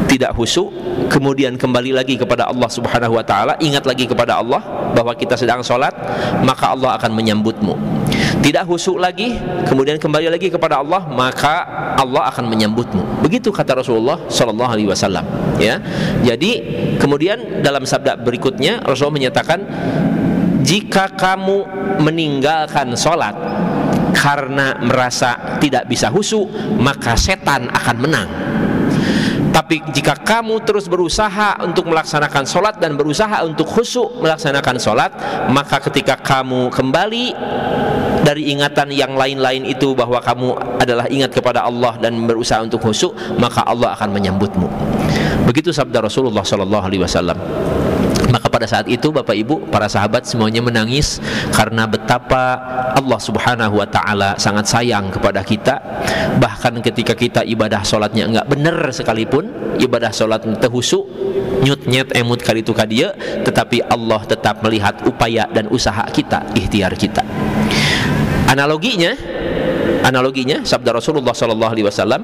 Speaker 2: tidak khusyuk, kemudian kembali lagi kepada Allah Subhanahu wa taala, ingat lagi kepada Allah bahwa kita sedang sholat, maka Allah akan menyambutmu. Tidak khusyuk lagi, kemudian kembali lagi kepada Allah, maka Allah akan menyambutmu. Begitu kata Rasulullah sallallahu alaihi wasallam, ya. Jadi kemudian dalam sabda berikutnya Rasulullah menyatakan, jika kamu meninggalkan sholat karena merasa tidak bisa khusyuk, maka setan akan menang. Tapi jika kamu terus berusaha untuk melaksanakan sholat dan berusaha untuk khusyuk melaksanakan sholat, maka ketika kamu kembali dari ingatan yang lain-lain itu bahwa kamu adalah ingat kepada Allah dan berusaha untuk khusyuk, maka Allah akan menyambutmu. Begitu sabda Rasulullah SAW. Maka pada saat itu Bapak Ibu, para sahabat semuanya menangis karena betapa Allah Subhanahu wa ta'ala sangat sayang kepada kita. Bahkan ketika kita ibadah sholatnya enggak benar sekalipun, ibadah sholat terhusyuk, nyut-nyet emut kali itu kadia, tetapi Allah tetap melihat upaya dan usaha kita, ikhtiar kita. Analoginya sabda Rasulullah SAW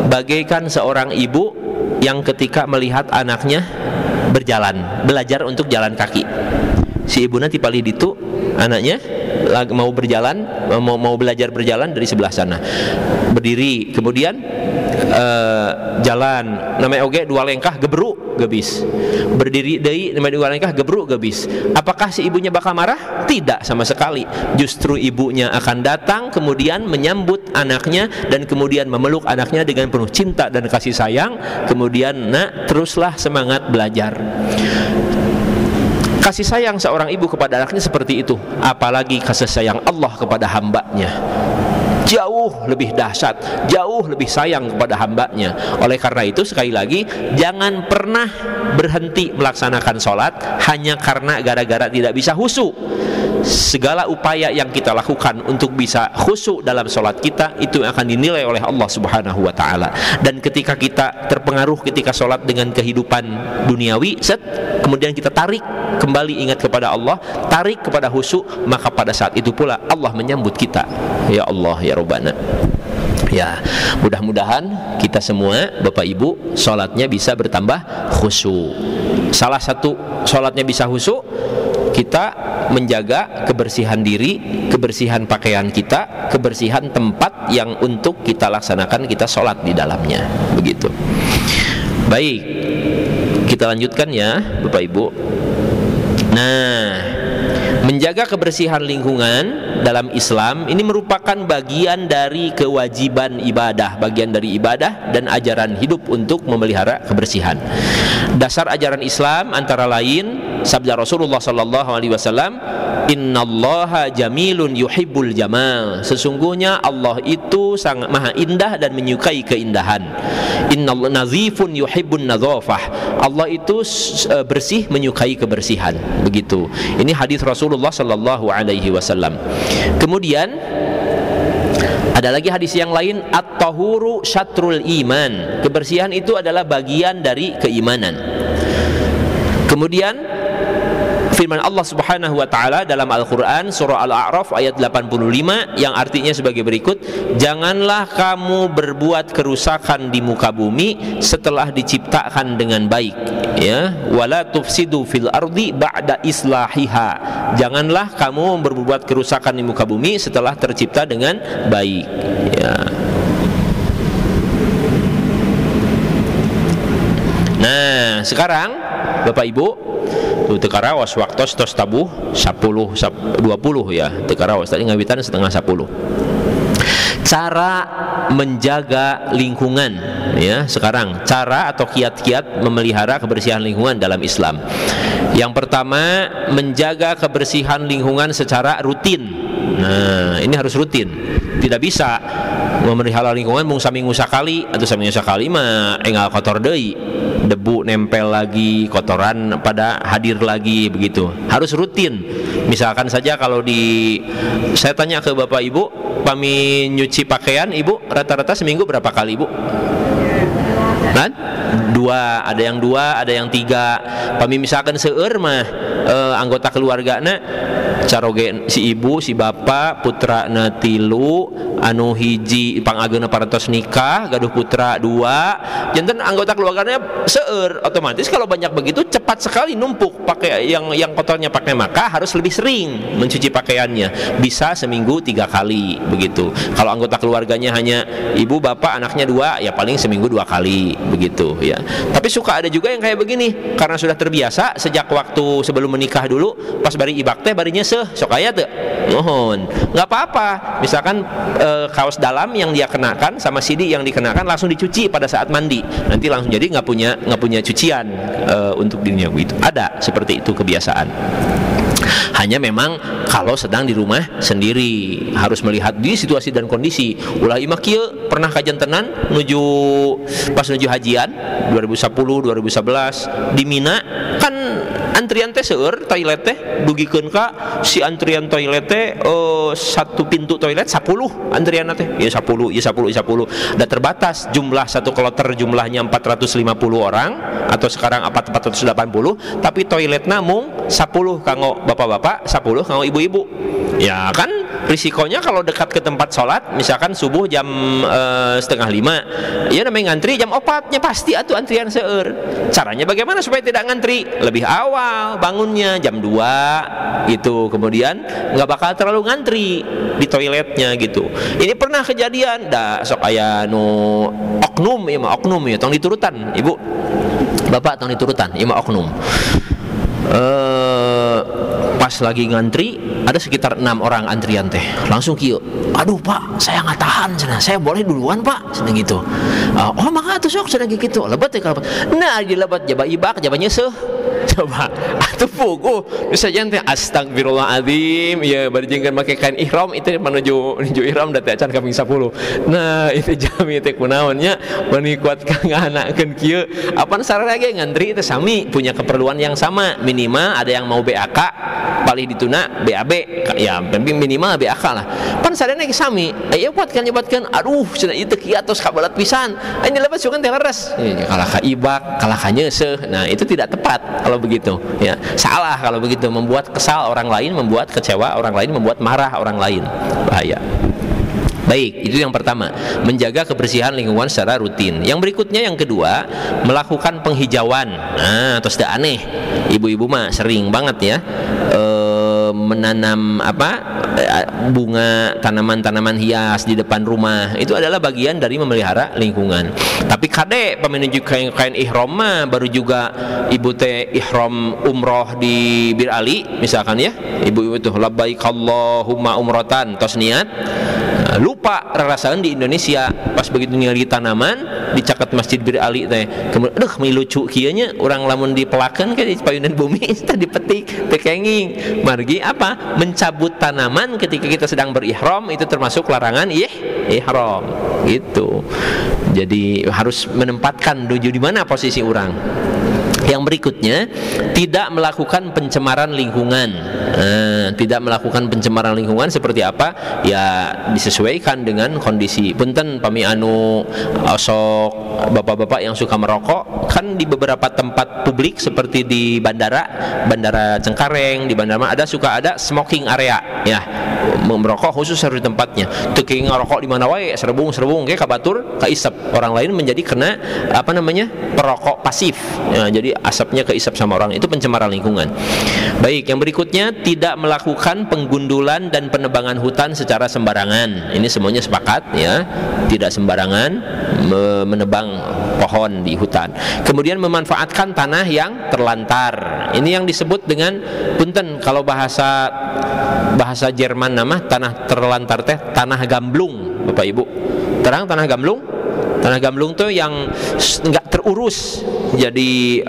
Speaker 2: bagaikan seorang ibu yang ketika melihat anaknya belajar untuk jalan kaki. Si ibu nanti paling itu anaknya mau berjalan, mau belajar berjalan dari sebelah sana, berdiri, kemudian jalan, namanya oge dua lengkah gebruk gebis, berdiri deui namanya dua lengkah gebruk gebis. Apakah si ibunya bakal marah? Tidak sama sekali. Justru ibunya akan datang kemudian menyambut anaknya dan kemudian memeluk anaknya dengan penuh cinta dan kasih sayang. Kemudian, nak, teruslah semangat belajar. Kasih sayang seorang ibu kepada anaknya seperti itu, apalagi kasih sayang Allah kepada hambanya, jauh lebih dahsyat, jauh lebih sayang kepada hambanya. Oleh karena itu sekali lagi, jangan pernah berhenti melaksanakan sholat hanya karena gara-gara tidak bisa khusyuk. segala upaya yang kita lakukan untuk bisa khusyuk dalam sholat kita itu akan dinilai oleh Allah Subhanahu wa ta'ala. Dan ketika kita terpengaruh ketika sholat dengan kehidupan duniawi, kemudian kita tarik kembali ingat kepada Allah, tarik kepada khusyuk, maka pada saat itu pula Allah menyambut kita. Ya Allah ya Rabbana. Ya, mudah-mudahan kita semua Bapak Ibu sholatnya bisa bertambah khusyuk. Salah satu sholatnya bisa khusyuk, kita menjaga kebersihan diri, kebersihan pakaian kita, kebersihan tempat yang untuk kita laksanakan kita sholat di dalamnya. Begitu. Baik, kita lanjutkan ya Bapak Ibu. Nah, menjaga kebersihan lingkungan dalam Islam ini merupakan bagian dari kewajiban ibadah, bagian dari ibadah dan ajaran hidup untuk memelihara kebersihan. Dasar ajaran Islam antara lain sabda Rasulullah sallallahu alaihi wasallam, "Innallaha jamilun yuhibbul jamal." Sesungguhnya Allah itu sangat maha indah dan menyukai keindahan. Innallaha nazifun yuhibbun nadzafah. Allah itu bersih, menyukai kebersihan. Begitu. Ini hadis Rasulullah sallallahu alaihi wasallam. Kemudian ada lagi hadis yang lain, at-tahuru syatrul iman. Kebersihan itu adalah bagian dari keimanan. Kemudian firman Allah Subhanahu wa taala dalam Al-Qur'an surah Al-A'raf ayat 85 yang artinya sebagai berikut, "Janganlah kamu berbuat kerusakan di muka bumi setelah diciptakan dengan baik." Ya, wala tufsidu fil ardi ba'da islahiha. Janganlah kamu berbuat kerusakan di muka bumi setelah tercipta dengan baik. Ya. Nah, sekarang Bapak Ibu, tekarawas waktu tos tabuh 20 ya, tekarawas tadi ngawitan setengah 10. Cara menjaga lingkungan ya, sekarang cara atau kiat-kiat memelihara kebersihan lingkungan dalam Islam. Yang pertama, menjaga kebersihan lingkungan secara rutin. Nah, ini harus rutin. Tidak bisa memelihara lingkungan mung saminggu sakali atau saminggu sakali mah enggal kotor deui. Debu nempel lagi, kotoran pada hadir lagi, begitu. Harus rutin. Misalkan saja kalau saya tanya ke Bapak Ibu, pami nyuci pakaian Ibu rata-rata seminggu berapa kali Ibu? Kan? 2, ada yang 2, ada yang 3. Pami misalkan seueur mah anggota keluargana caroge si ibu, si bapak, putra na 3, anu hiji pangageuna parantos nikah, gaduh putra 2, janten anggota keluarganya seueur. Otomatis kalau banyak begitu cepat sekali numpuk pakai yang kotornya pakai, maka harus lebih sering mencuci pakaiannya. Bisa seminggu 3 kali begitu. Kalau anggota keluarganya hanya ibu, bapak, anaknya 2, ya paling seminggu 2 kali begitu ya. Tapi suka ada juga yang kayak begini, karena sudah terbiasa sejak waktu sebelum menikah dulu, pas bari ibak teh barinya sok aya teu. Mohon, nggak apa-apa. Misalkan kaos dalam yang dia kenakan sama sidi yang dikenakan langsung dicuci pada saat mandi, nanti langsung jadi nggak punya cucian untuk dirinya begitu. Ada seperti itu kebiasaan. Hanya memang kalau sedang di rumah sendiri harus melihat di situasi dan kondisi. Ulah imah kieu pernah kajantenan pas nuju hajian 2010 2011 di Mina, kan antrian teh seueur toilet teh dugikeun ka si antrian toilet teh satu pintu toilet 10 antrian teh ya 10 dan terbatas jumlah satu kloter, jumlahnya 450 orang atau sekarang 480, tapi toilet namung 10 kanggo bapak-bapak, 10 kanggo ibu-ibu. Ya kan risikonya kalau dekat ke tempat sholat, misalkan subuh jam 4:30, ya namanya ngantri jam 4-nya pasti atuh antrian seueur. Caranya bagaimana supaya tidak ngantri? Lebih awal bangunnya jam 2 gitu, kemudian nggak bakal terlalu ngantri di toiletnya gitu. Ini pernah kejadian, sok aya nu oknum ya tong diturutan ibu bapak, tong diturutan ieu mah oknum. Pas lagi ngantri ada sekitar 6 orang antrian teh, langsung kieu, aduh pak saya nggak tahan cenah, saya boleh duluan pak cenah gitu. Oh maka atuh sok cenah gitu lebat teh kalau nah di lebat jaba ibak jaba nyeuseum coba atuh puguh bisa teh astagfirullahaladzim ya bari jeung make kain ihram itu menuju ihram da teh acan kaping 10. Nah itu jami teh kunaon nya bani kuat ngahanakeun kieu apaan sareng lagi ngantri itu sami punya keperluan yang sama, minimal ada yang mau BAK palih dituna BAB ya minimal BAK lah pan sadana ge sami aya buatkan aduh cenah ieu teu kieu tos kabalat pisan ini lepas sugan teh leres kalah ka ibak kalah ka nyeuseuh. Nah itu tidak tepat kalau begitu ya, salah kalau begitu, membuat kesal orang lain, membuat kecewa orang lain, membuat marah orang lain, bahaya. Baik, itu yang pertama, menjaga kebersihan lingkungan secara rutin. Yang berikutnya, yang kedua, melakukan penghijauan. Nah, terus dah aneh, ibu-ibu mah sering banget ya menanam bunga, tanaman-tanaman hias di depan rumah. Itu adalah bagian dari memelihara lingkungan. Tapi kade pamenuju kain ihram mah baru juga ibu teh ihram umroh di Bir Ali misalkan ya, ibu-ibu tuh labbaik Allahumma umrotan tos niat, lupa rarasaan di Indonesia pas begitu ningali tanaman di caket Masjid Bir Ali teh kemudian aduh mah lucu kieu nya urang lamun dipelakeun ke di payunan bumi teh dipetik teh kenging margi apa mencabut tanaman ketika kita sedang berihram itu termasuk larangan ihram gitu. Jadi harus menempatkan di mana posisi orang. Yang berikutnya, tidak melakukan pencemaran lingkungan. Tidak melakukan pencemaran lingkungan seperti apa? Ya disesuaikan dengan kondisi. Punten pami anu osok bapak-bapak yang suka merokok, kan di beberapa tempat publik seperti di Bandara Cengkareng, di bandara ada smoking area, ya. Merokok khusus harus di tempatnya. Teu ngerokok di mana wae, serbung kayak kabatur kaisep. Orang lain menjadi kena perokok pasif. Ya, jadi asapnya keisap sama orang, itu pencemaran lingkungan. Baik, yang berikutnya, tidak melakukan penggundulan dan penebangan hutan secara sembarangan. Ini semuanya sepakat ya, tidak sembarangan menebang pohon di hutan. Kemudian memanfaatkan tanah yang terlantar. Ini yang disebut dengan punten kalau bahasa Jerman nama tanah terlantar teh tanah gamblung, Bapak Ibu. Terang tanah gamblung? Tanah gamblung tuh yang nggak terurus. Jadi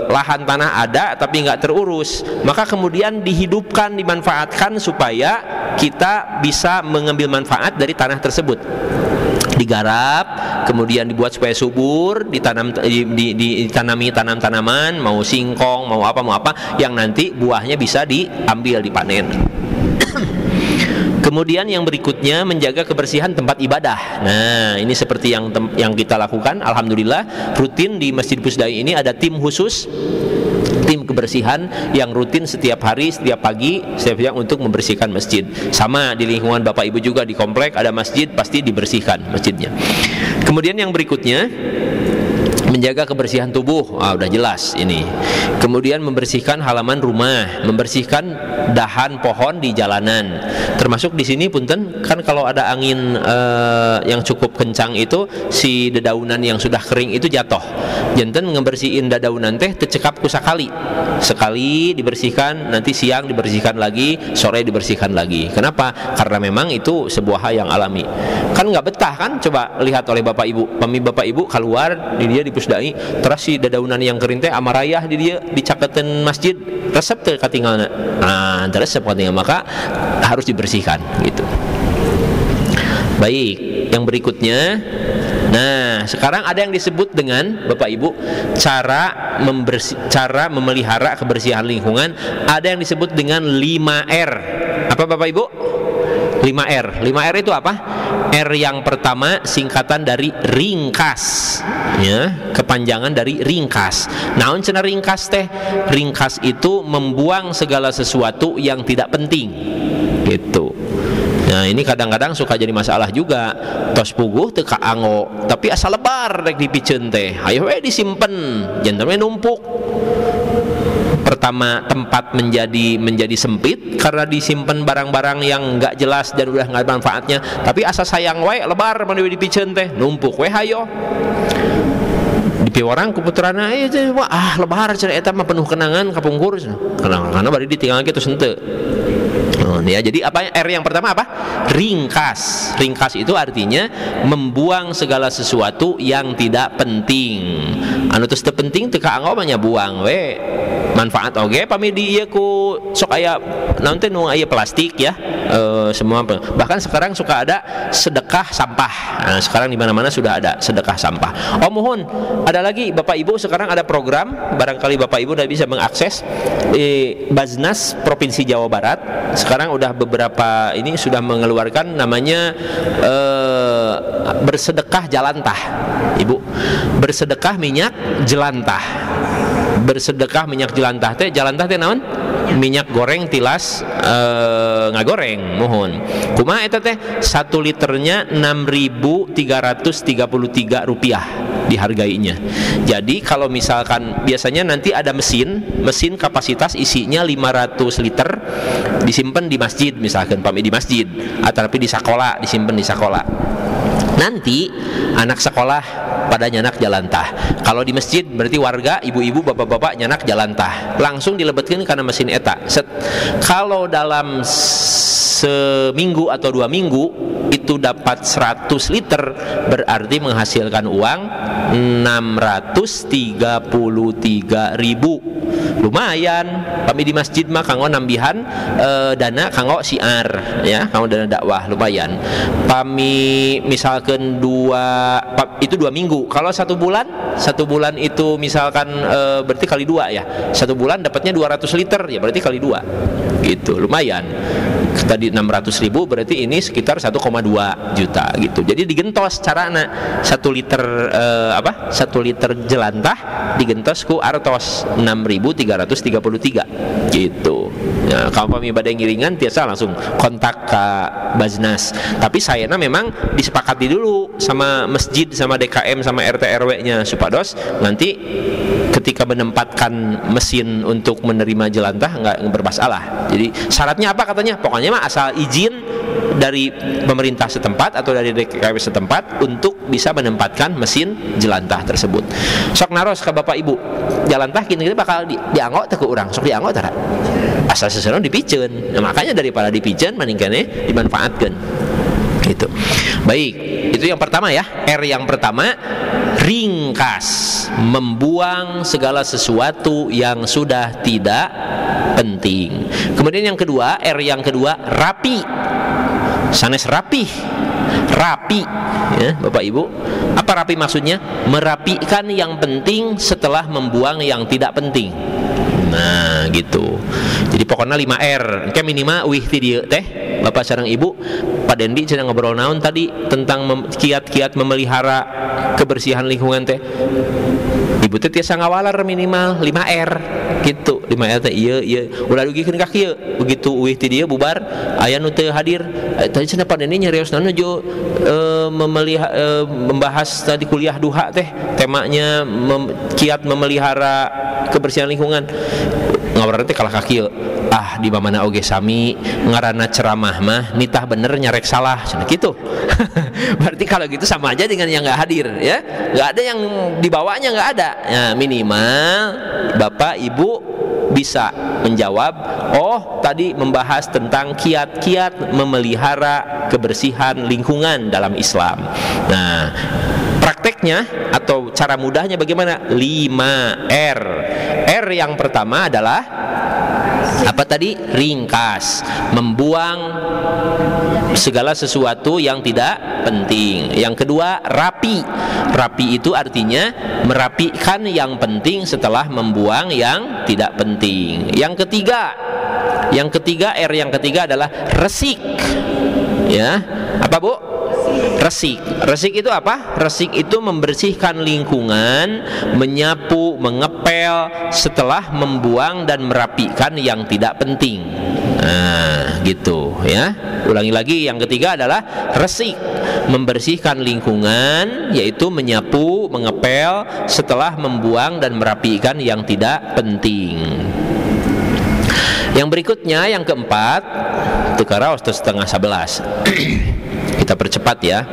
Speaker 2: lahan tanah ada tapi nggak terurus, maka kemudian dihidupkan, dimanfaatkan supaya kita bisa mengambil manfaat dari tanah tersebut. Digarap, kemudian dibuat supaya subur, ditanami tanaman, mau singkong, mau apa yang nanti buahnya bisa diambil, dipanen. Kemudian yang berikutnya, menjaga kebersihan tempat ibadah. Nah, ini seperti yang kita lakukan. Alhamdulillah, rutin di Masjid Pusdai ini ada tim khusus, tim kebersihan yang rutin setiap hari, setiap pagi, setiap siang untuk membersihkan masjid. Sama di lingkungan Bapak Ibu juga di komplek ada masjid, pasti dibersihkan masjidnya. Kemudian yang berikutnya, menjaga kebersihan tubuh, udah jelas ini. Kemudian membersihkan halaman rumah, membersihkan dahan pohon di jalanan. Termasuk di sini punten, kan kalau ada angin yang cukup kencang itu si dedaunan yang sudah kering itu jatuh. Janten ngebersihin dedaunan teh tecekap ku sekali dibersihkan, nanti siang dibersihkan lagi, sore dibersihkan lagi. Kenapa? Karena memang itu sebuah hal yang alami. Kan nggak betah kan? Coba lihat oleh Bapak Ibu, Bapak Ibu keluar di dia di Pusdai, terus si dedaunan yang kering teh amarayah di dia dicaketin masjid, resep teh katinggalna. Nah, resep katinggal, maka harus dibersihkan gitu. Baik, yang berikutnya, nah sekarang ada yang disebut dengan Bapak Ibu cara memelihara kebersihan lingkungan, ada yang disebut dengan 5R. Apa Bapak Ibu? 5R. 5R itu apa? R yang pertama singkatan dari ringkas, ya, kepanjangan dari ringkas. Naon cenah ringkas teh? Ringkas itu membuang segala sesuatu yang tidak penting, gitu. Nah, ini kadang-kadang suka jadi masalah juga. Tos puguh teu kaanggo, tapi asal lebar rek dipikeun teh. Hayu we disimpen, janten we numpuk. Pertama, tempat menjadi sempit karena disimpan barang-barang yang nggak jelas dan udah nggak ada manfaatnya. Tapi asa sayang wae lebar mana dipikeun teh, numpuk we hayo. Dipiwarang ku putrana lebar cenah eta mah penuh kenangan kapungkur. Kenangan bari ditinggal kitu henteu. Ya, jadi apa R yang pertama apa? Ringkas. Ringkas itu artinya membuang segala sesuatu yang tidak penting. Anu teu penting teu kaanggo mah nya buang we. Manfaat oge pami di ieu ku sok aya naon teh nu aya plastik ya. Semua bahkan sekarang suka ada sedekah sampah. Nah, sekarang di mana-mana sudah ada sedekah sampah. Oh mohon, ada lagi Bapak Ibu sekarang ada program, barangkali Bapak Ibu sudah bisa mengakses Baznas Provinsi Jawa Barat. Sekarang udah beberapa ini sudah mengeluarkan namanya bersedekah jelantah. Ibu, bersedekah minyak jelantah. Bersedekah minyak jelantah teh naon? Minyak goreng tilas ngagoreng mohon. Kumaha eta teh 1 liternya 6.333 rupiah dihargainya. Jadi kalau misalkan biasanya nanti ada mesin kapasitas isinya 500 liter disimpan di masjid, misalkan pami di masjid atau tapi di sekolah, disimpan di sekolah. Nanti anak sekolah pada nyanak jalantah. Kalau di masjid berarti warga, ibu-ibu, bapak-bapak nyanak jalantah. Langsung dilebetkeun karena mesin eta. Kalau dalam seminggu atau 2 minggu itu dapat 100 liter, berarti menghasilkan uang 633.000. Lumayan. Kami di masjid mah kanggo nambihan dana kanggo siar ya, kanggo dana dakwah lumayan. Kami misalkan 2 minggu. Kalau 1 bulan itu misalkan berarti kali 2 ya. 1 bulan dapatnya 200 liter ya, berarti kali 2 gitu, lumayan. Tadi 600.000 berarti ini sekitar 1,2 juta gitu. Jadi digentos carana 1 liter 1 liter jelantah digentos ku artos 6.333 gitu. Ya, kalau kami badai ngiringan biasa langsung kontak ke Baznas. Tapi sayana memang disepakati dulu sama masjid, sama DKM, sama RT RW-nya supados nanti ketika menempatkan mesin untuk menerima jelantah nggak bermasalah. Jadi syaratnya apa katanya? Pokoknya mah asal izin dari pemerintah setempat atau dari DKW setempat untuk bisa menempatkan mesin jelantah tersebut. Sok naros ke Bapak Ibu, jelantah kini bakal dianggo teh ku urang, sok dianggo tara. Asal sesuatu dipiceun. Nah, makanya daripada dipiceun mending keneh dimanfaatkeun. Gitu. Baik, itu yang pertama ya. R yang pertama ringkas, membuang segala sesuatu yang sudah tidak penting. Kemudian yang kedua, R yang kedua rapi. Sanes rapi ya Bapak Ibu. Apa rapi maksudnya? Merapikan yang penting setelah membuang yang tidak penting. Nah gitu. Jadi pokoknya 5R. Engke minimal wih ti dieu teh Bapak sareng Ibu. Pak Dendi cenah ngobrol naon tadi tentang kiat-kiat memelihara kebersihan lingkungan teh. Ibu teh tiasa ngawalar minimal 5R gitu. 5R teh ieu ulah dugikeun ka kieu. Begitu uih ti dieu bubar aya nu teu hadir. Tadi cenah Pak Dendi nyarios naon jo membahas tadi kuliah duha teh temanya kiat memelihara kebersihan lingkungan. Ngawarar teh kalah ka kieu. Di mana oge sami ngaranna ceramah mah nitah bener nyarek salah cenah gitu. Berarti kalau gitu sama aja dengan yang nggak hadir ya, nggak ada yang dibawanya, nggak ada ya. Minimal Bapak Ibu bisa menjawab, oh tadi membahas tentang kiat-kiat memelihara kebersihan lingkungan dalam Islam. Nah prakteknya atau cara mudahnya bagaimana? 5R. R yang pertama adalah apa tadi? Ringkas, membuang segala sesuatu yang tidak penting. Yang kedua, rapi. Rapi itu artinya merapikan yang penting setelah membuang yang tidak penting. Yang ketiga, R yang ketiga adalah resik. Ya, apa Bu? Resik. Resik itu apa? Resik itu membersihkan lingkungan, menyapu, mengepel setelah membuang dan merapikan yang tidak penting. Nah, gitu ya. Ulangi lagi, yang ketiga adalah resik, membersihkan lingkungan, yaitu menyapu, mengepel setelah membuang dan merapikan yang tidak penting. Yang berikutnya, yang keempat, tekaraos 10:30. Kita percepat ya.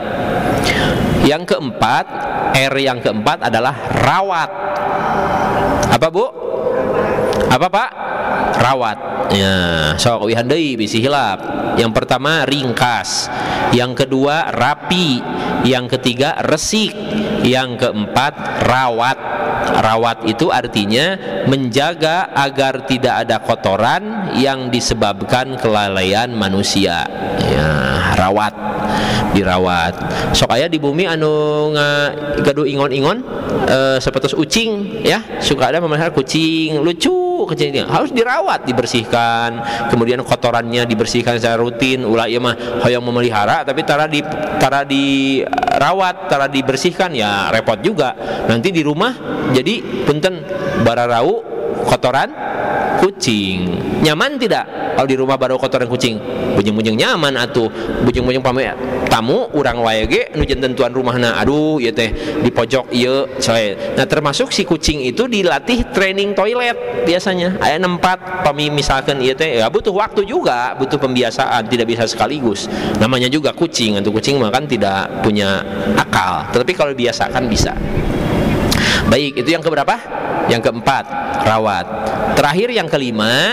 Speaker 2: Yang keempat, R yang keempat adalah rawat. Apa Bu? Apa Pak? Rawat. Ya, sok wihan deui bisi hilap. Yang pertama ringkas, yang kedua rapi, yang ketiga resik, yang keempat rawat. Rawat itu artinya menjaga agar tidak ada kotoran yang disebabkan kelalaian manusia. Ya, rawat, dirawat. Sok aya di bumi anu gaduh ingon-ingon seperti ucing, ya, suka ada memelihara kucing lucu kecilnya, harus dirawat, dibersihkan, kemudian kotorannya dibersihkan secara rutin. Ulah ieu mah hoyong memelihara tapi tara dirawat, tara dibersihkan, ya repot juga. Nanti di rumah jadi punten bararau kotoran kucing. Nyaman tidak kalau di rumah baru kotoran kucing? Bujeng-bujeng nyaman atuh. Bujeng-bujeng pame tamu urang wae ge nu janten tuan rumahna, aduh ieu teh di pojok ieu coy. Nah, termasuk si kucing itu dilatih training toilet biasanya. Aya nempat pami misalkan ieu teh ya butuh waktu juga, butuh pembiasaan, tidak bisa sekaligus. Namanya juga kucing, atuh kucing mah kan tidak punya akal. Tetapi kalau dibiasakan bisa. Baik, itu yang keberapa? Yang keempat, rawat. Terakhir yang kelima,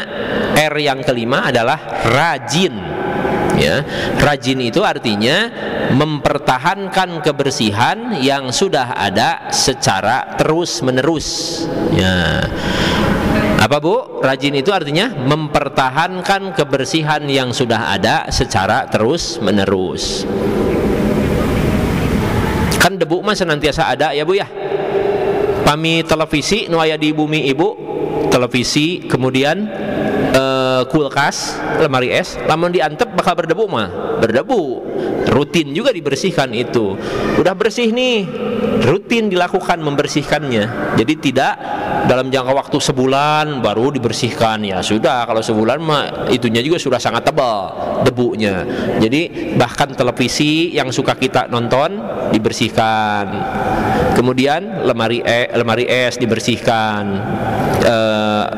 Speaker 2: R yang kelima adalah rajin. Ya, rajin itu artinya mempertahankan kebersihan yang sudah ada secara terus-menerus. Ya. Apa Bu? Rajin itu artinya mempertahankan kebersihan yang sudah ada secara terus-menerus. Kan debu mah senantiasa ada ya Bu ya. Pami televisi nu aya di bumi Ibu, televisi, kemudian kulkas, lemari es, lamun diantep bakal berdebu mah, berdebu. Rutin juga dibersihkan itu. Udah bersih nih, rutin dilakukan membersihkannya. Jadi tidak dalam jangka waktu sebulan baru dibersihkan, ya sudah. Kalau sebulan mah itunya juga sudah sangat tebal debunya. Jadi bahkan televisi yang suka kita nonton dibersihkan. Kemudian lemari es dibersihkan,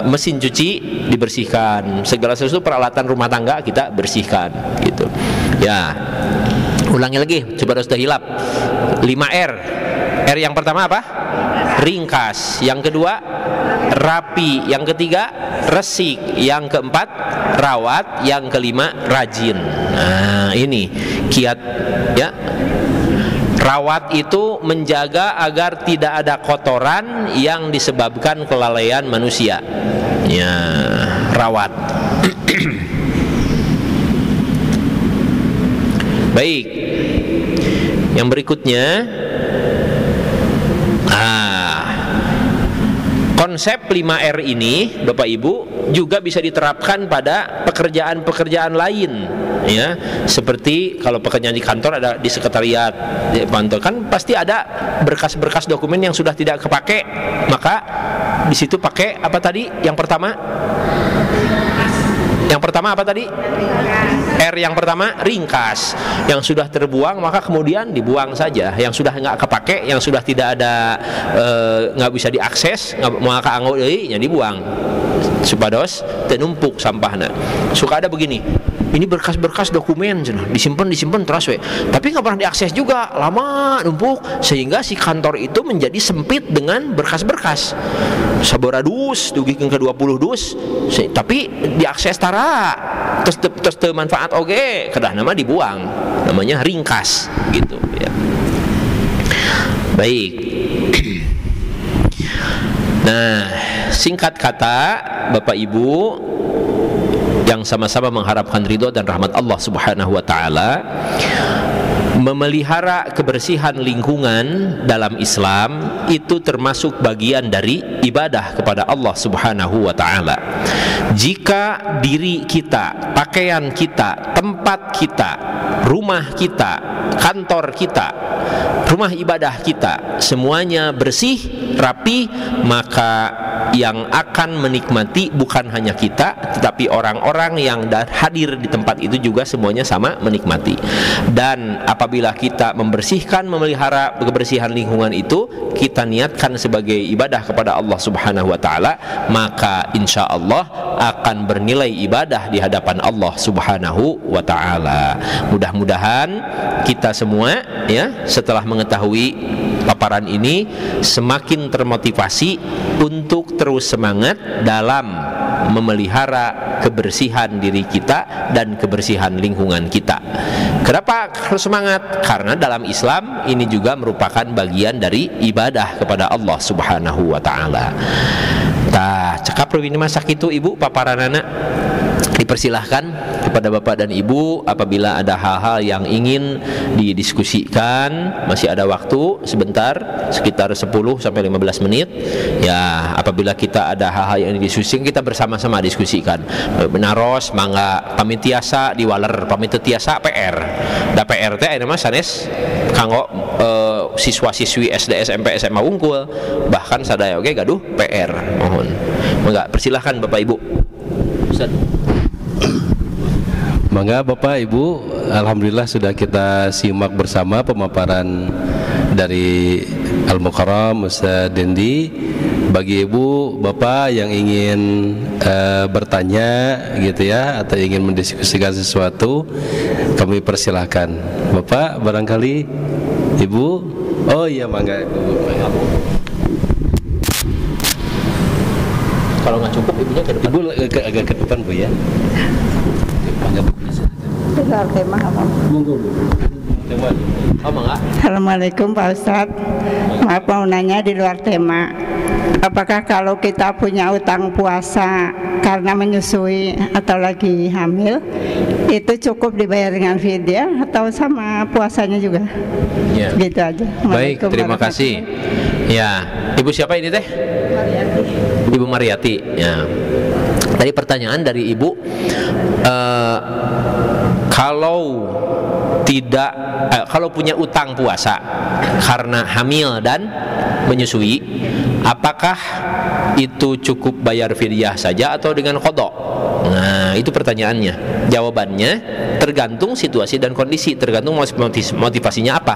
Speaker 2: mesin cuci dibersihkan, segala sesuatu peralatan rumah tangga kita bersihkan gitu. Ya, ulangi lagi, coba sudah hilap. 5R. R yang pertama apa? Ringkas. Yang kedua rapi. Yang ketiga resik. Yang keempat rawat. Yang kelima rajin. Nah, ini kiat ya. Rawat itu menjaga agar tidak ada kotoran yang disebabkan kelalaian manusia. Ya, rawat. Baik. Yang berikutnya, konsep 5R ini Bapak Ibu juga bisa diterapkan pada pekerjaan-pekerjaan lain, ya, seperti kalau pekerjaan di kantor, ada di sekretariat di kantor, kan pasti ada berkas-berkas dokumen yang sudah tidak kepake, maka di situ pakai apa tadi? Yang pertama apa tadi? R yang pertama ringkas. Yang sudah terbuang maka kemudian dibuang saja. Yang sudah nggak kepake, yang sudah tidak ada, nggak bisa diakses, maka anggo deui nya dibuang. Supados teu numpuk sampahna. Suka ada begini, ini berkas-berkas dokumen disimpan terus we, tapi nggak pernah diakses juga, lama numpuk, sehingga si kantor itu menjadi sempit dengan berkas-berkas. Sabora dus dugikeun ke 20 dus, tapi diakses tara terus manfaat oge, kedah nama dibuang, namanya ringkas gitu ya. Baik. Nah, singkat kata Bapak Ibu yang sama-sama mengharapkan ridho dan rahmat Allah Subhanahu wa taala, memelihara kebersihan lingkungan dalam Islam itu termasuk bagian dari ibadah kepada Allah Subhanahu wa taala. Jika diri kita, pakaian kita, tempat kita, rumah kita, kantor kita, rumah ibadah kita semuanya bersih, rapi, maka yang akan menikmati bukan hanya kita, tetapi orang-orang yang hadir di tempat itu juga semuanya sama menikmati. Dan apabila kita membersihkan, memelihara kebersihan lingkungan itu, kita niatkan sebagai ibadah kepada Allah Subhanahu wa taala, maka insya Allah akan bernilai ibadah di hadapan Allah Subhanahu wa taala. Mudah-mudahan kita semua ya, setelah mengetahui paparan ini semakin termotivasi untuk terus semangat dalam memelihara kebersihan diri kita dan kebersihan lingkungan kita. Kenapa harus semangat? Karena dalam Islam ini juga merupakan bagian dari ibadah kepada Allah Subhanahu wa taala. Tah, cekap ini masak itu Ibu paparanana. Dipersilahkan kepada Bapak dan Ibu apabila ada hal-hal yang ingin didiskusikan, masih ada waktu sebentar, sekitar 10 sampai 15 menit. Ya, apabila kita ada hal-hal yang didiskusikan, kita bersama-sama diskusikan. Benaros mangga pamit tiasa diwaler, pamit tiasa PR. Da PR teh aya mah sanes kanggo siswa-siswi SD, SMP, SMA unggul, bahkan sadaya oge gaduh PR. Mohon. Mangga persilahkan Bapak Ibu. Ustaz.
Speaker 1: Mangga Bapak Ibu, alhamdulillah sudah kita simak bersama pemaparan dari Al-Mukarram Ustaz Dendi. Bagi Ibu, Bapak yang ingin bertanya gitu ya, atau ingin mendiskusikan sesuatu, kami persilahkan. Bapak barangkali, Ibu. Oh iya, mangga Ibu.
Speaker 2: Kalau nggak cukup ibunya ke depan.
Speaker 1: Ibu agak ke depan Bu ya.
Speaker 3: Luar tema apa?
Speaker 2: Oh, mangga.
Speaker 3: Assalamualaikum Pak Ustadz. Maaf mau nanya di luar tema. Apakah kalau kita punya utang puasa karena menyusui atau lagi hamil, itu cukup dibayar dengan fidyah atau sama puasanya juga?
Speaker 2: Ya.
Speaker 3: Gitu aja.
Speaker 2: Baik, terima kasih. Ya, Ibu siapa ini teh?
Speaker 3: Mariati.
Speaker 2: Ibu Mariati. Ya. Tadi pertanyaan dari Ibu, kalau punya utang puasa karena hamil dan menyusui, apakah itu cukup bayar fidyah saja atau dengan qadha? Nah, itu pertanyaannya. Jawabannya tergantung situasi dan kondisi, tergantung motivasinya apa.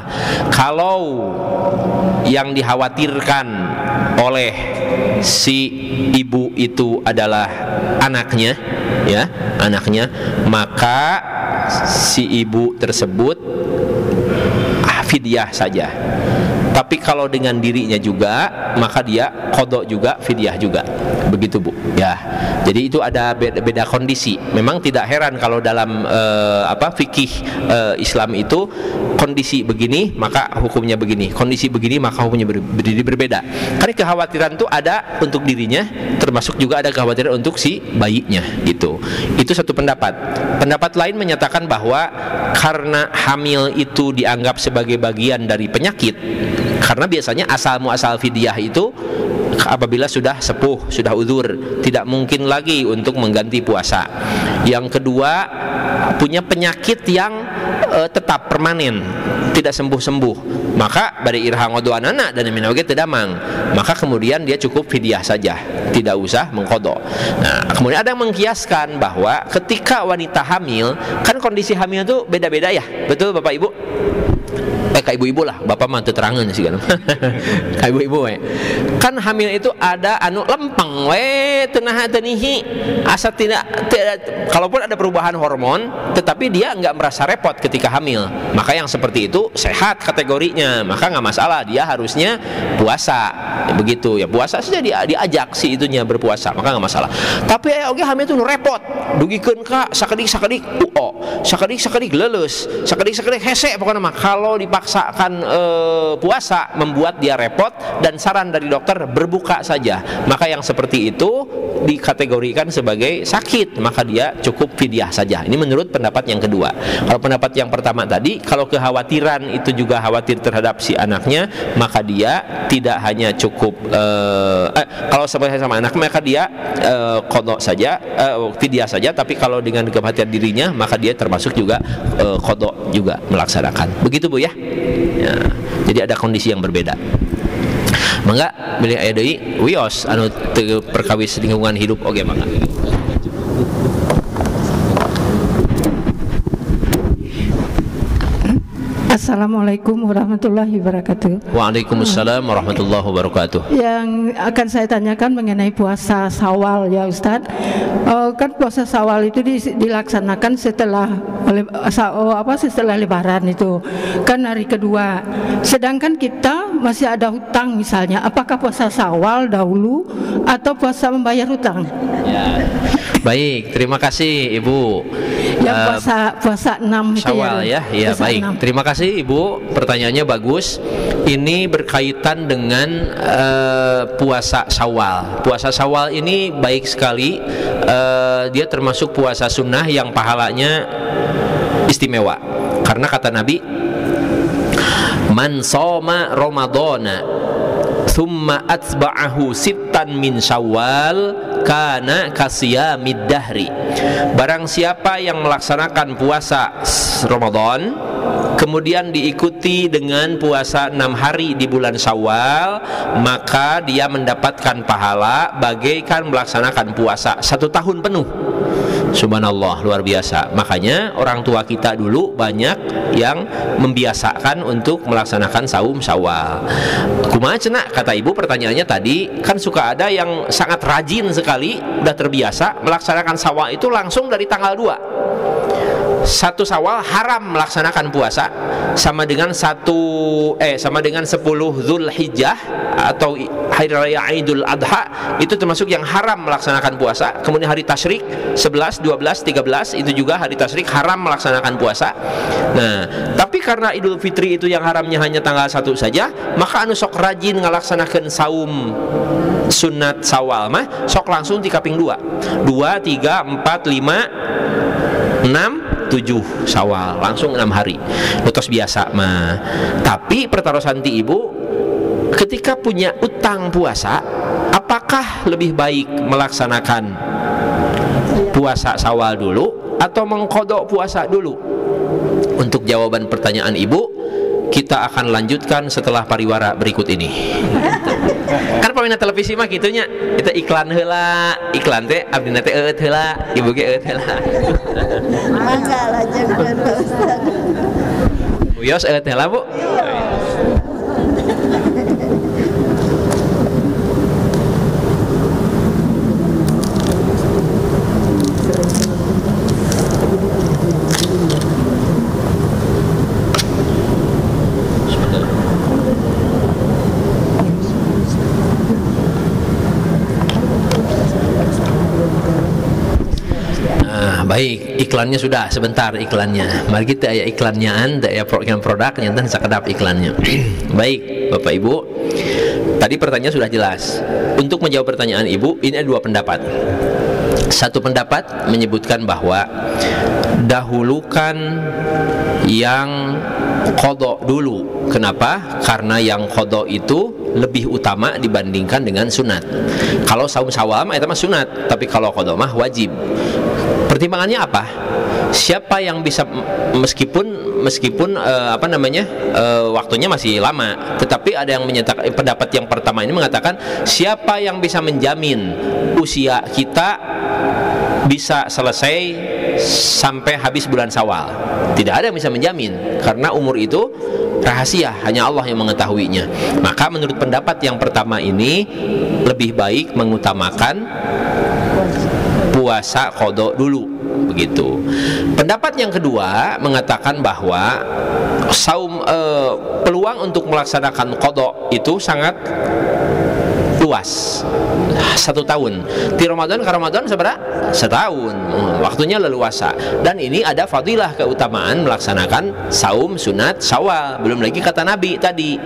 Speaker 2: Kalau yang dikhawatirkan oleh si ibu itu adalah anaknya, ya, anaknya, maka si ibu tersebut fidyah saja. Tapi kalau dengan dirinya juga, maka dia qadha juga, fidyah juga. Begitu Bu. Ya. Jadi itu ada beda kondisi. Memang tidak heran kalau dalam fikih Islam itu kondisi begini maka hukumnya begini, kondisi begini maka hukumnya berbeda. Karena kekhawatiran itu ada untuk dirinya, termasuk juga ada kekhawatiran untuk si bayinya gitu. Itu satu pendapat. Pendapat lain menyatakan bahwa karena hamil itu dianggap sebagai bagian dari penyakit, karena biasanya asal muasal fidyah itu apabila sudah sepuh, sudah uzur, tidak mungkin lagi untuk mengganti puasa. Yang kedua, punya penyakit yang tetap permanen, tidak sembuh-sembuh, maka bari irhang waduanana dan minawage tedamang, maka kemudian dia cukup fidyah saja, tidak usah mengqadha. Nah, kemudian ada yang mengkiaskan bahwa ketika wanita hamil, kan kondisi hamil itu beda-beda ya, betul Bapak Ibu? Kak ibu-ibu lah, bapak mah terangan sih kan. Kak ibu-ibu kan hamil itu ada anu lempeng tenah tenihi, asa tidak, kalaupun ada perubahan hormon, tetapi dia nggak merasa repot ketika hamil, maka yang seperti itu sehat kategorinya, maka nggak masalah, dia harusnya puasa, ya, begitu ya, puasa saja diajak si itunya berpuasa, maka nggak masalah. Tapi oke hamil itu repot, dugikeun ka sakedik sakedik leles, sakedik hese pokoknya mah. Kalau dipaksakan puasa membuat dia repot, dan saran dari dokter berbuka saja, maka yang seperti itu dikategorikan sebagai sakit, maka dia cukup fidyah saja. Ini menurut pendapat yang kedua. Kalau pendapat yang pertama tadi, kalau kekhawatiran itu juga khawatir terhadap si anaknya, maka dia tidak hanya cukup kalau sama anak, maka dia qadha saja, fidyah saja. Tapi kalau dengan kekhawatiran dirinya, maka dia termasuk juga qadha juga melaksanakan. Begitu Bu ya. Ya, jadi ada kondisi yang berbeda. Mangga milih aya deui wios anu teu perkawis lingkungan hidup oge mangga.
Speaker 4: Assalamualaikum warahmatullahi wabarakatuh.
Speaker 2: Waalaikumsalam warahmatullahi wabarakatuh.
Speaker 4: Yang akan saya tanyakan mengenai puasa Syawal ya Ustadz. Kan puasa Syawal itu dilaksanakan setelah setelah Lebaran itu kan hari kedua. Sedangkan kita masih ada hutang misalnya. Apakah puasa Syawal dahulu atau puasa membayar hutang?
Speaker 2: Ya. Baik, terima kasih Ibu.
Speaker 4: Ya puasa 6 itu
Speaker 2: Syawal ya. Ya baik.
Speaker 4: 6.
Speaker 2: Terima kasih Ibu, pertanyaannya bagus. Ini berkaitan dengan puasa Syawal. Puasa Syawal ini baik sekali. Dia termasuk puasa sunnah yang pahalanya istimewa. Karena kata Nabi, man shoma Ramadhana thumma atba'ahu sittan min Syawal kana kasiyamid dahri. Barang siapa yang melaksanakan puasa Ramadan kemudian diikuti dengan puasa 6 hari di bulan Syawal, maka dia mendapatkan pahala bagaikan melaksanakan puasa 1 tahun penuh. Subhanallah, luar biasa. Makanya orang tua kita dulu banyak yang membiasakan untuk melaksanakan saum Syawal. Kumaha cenah, kata Ibu pertanyaannya tadi, kan suka ada yang sangat rajin sekali, udah terbiasa melaksanakan Syawal itu langsung dari tanggal 2. 1 Syawal haram melaksanakan puasa, sama dengan 10 Zulhijjah atau hari raya Idul Adha itu termasuk yang haram melaksanakan puasa. Kemudian hari tasyrik 11, 12, 13 itu juga hari tasyrik haram melaksanakan puasa. Nah, tapi karena Idul Fitri itu yang haramnya hanya tanggal 1 saja, maka anu sok rajin ngalaksanakeun saum sunat Syawal mah sok langsung di kaping 2, 3, 4, 5, 6, 7 Syawal, langsung 6 hari utos biasa mah. Tapi pertarusan ti Ibu, ketika punya utang puasa, apakah lebih baik melaksanakan puasa Syawal dulu atau mengqadha puasa dulu? Untuk jawaban pertanyaan Ibu kita akan lanjutkan setelah pariwara berikut ini. Kan pamina televisi mah gitunya, kita iklan heula, iklan teh abdina teh eueuth heula, ibu ge eueuth heula.
Speaker 5: Mangga lajengkeun Ustaz.
Speaker 2: Uyos eueuth heula, Bu. Baik, iklannya sudah, sebentar iklannya. Mari kita ya iklannya anda ya program produknya dan sekedap iklannya. Baik, Bapak Ibu. Tadi pertanyaan sudah jelas. Untuk menjawab pertanyaan Ibu, ini ada 2 pendapat. Satu pendapat menyebutkan bahwa dahulukan yang qadha dulu. Kenapa? Karena yang qadha itu lebih utama dibandingkan dengan sunat. Kalau saum Syawal mah itu mah sunat, tapi kalau qadha mah wajib. Pertimbangannya apa? Siapa yang bisa, meskipun waktunya masih lama, tetapi ada yang menyatakan, pendapat yang pertama ini mengatakan, siapa yang bisa menjamin usia kita bisa selesai sampai habis bulan Syawal? Tidak ada yang bisa menjamin, karena umur itu rahasia, hanya Allah yang mengetahuinya. Maka menurut pendapat yang pertama ini lebih baik mengutamakan puasa qadha dulu, begitu. Pendapat yang kedua mengatakan bahwa peluang untuk melaksanakan qadha itu sangat luas, 1 tahun. Di Ramadan ke Ramadan seberapa? Setahun. Waktunya leluasa. Dan ini ada fadilah keutamaan melaksanakan saum sunat Syawal. Belum lagi kata Nabi tadi,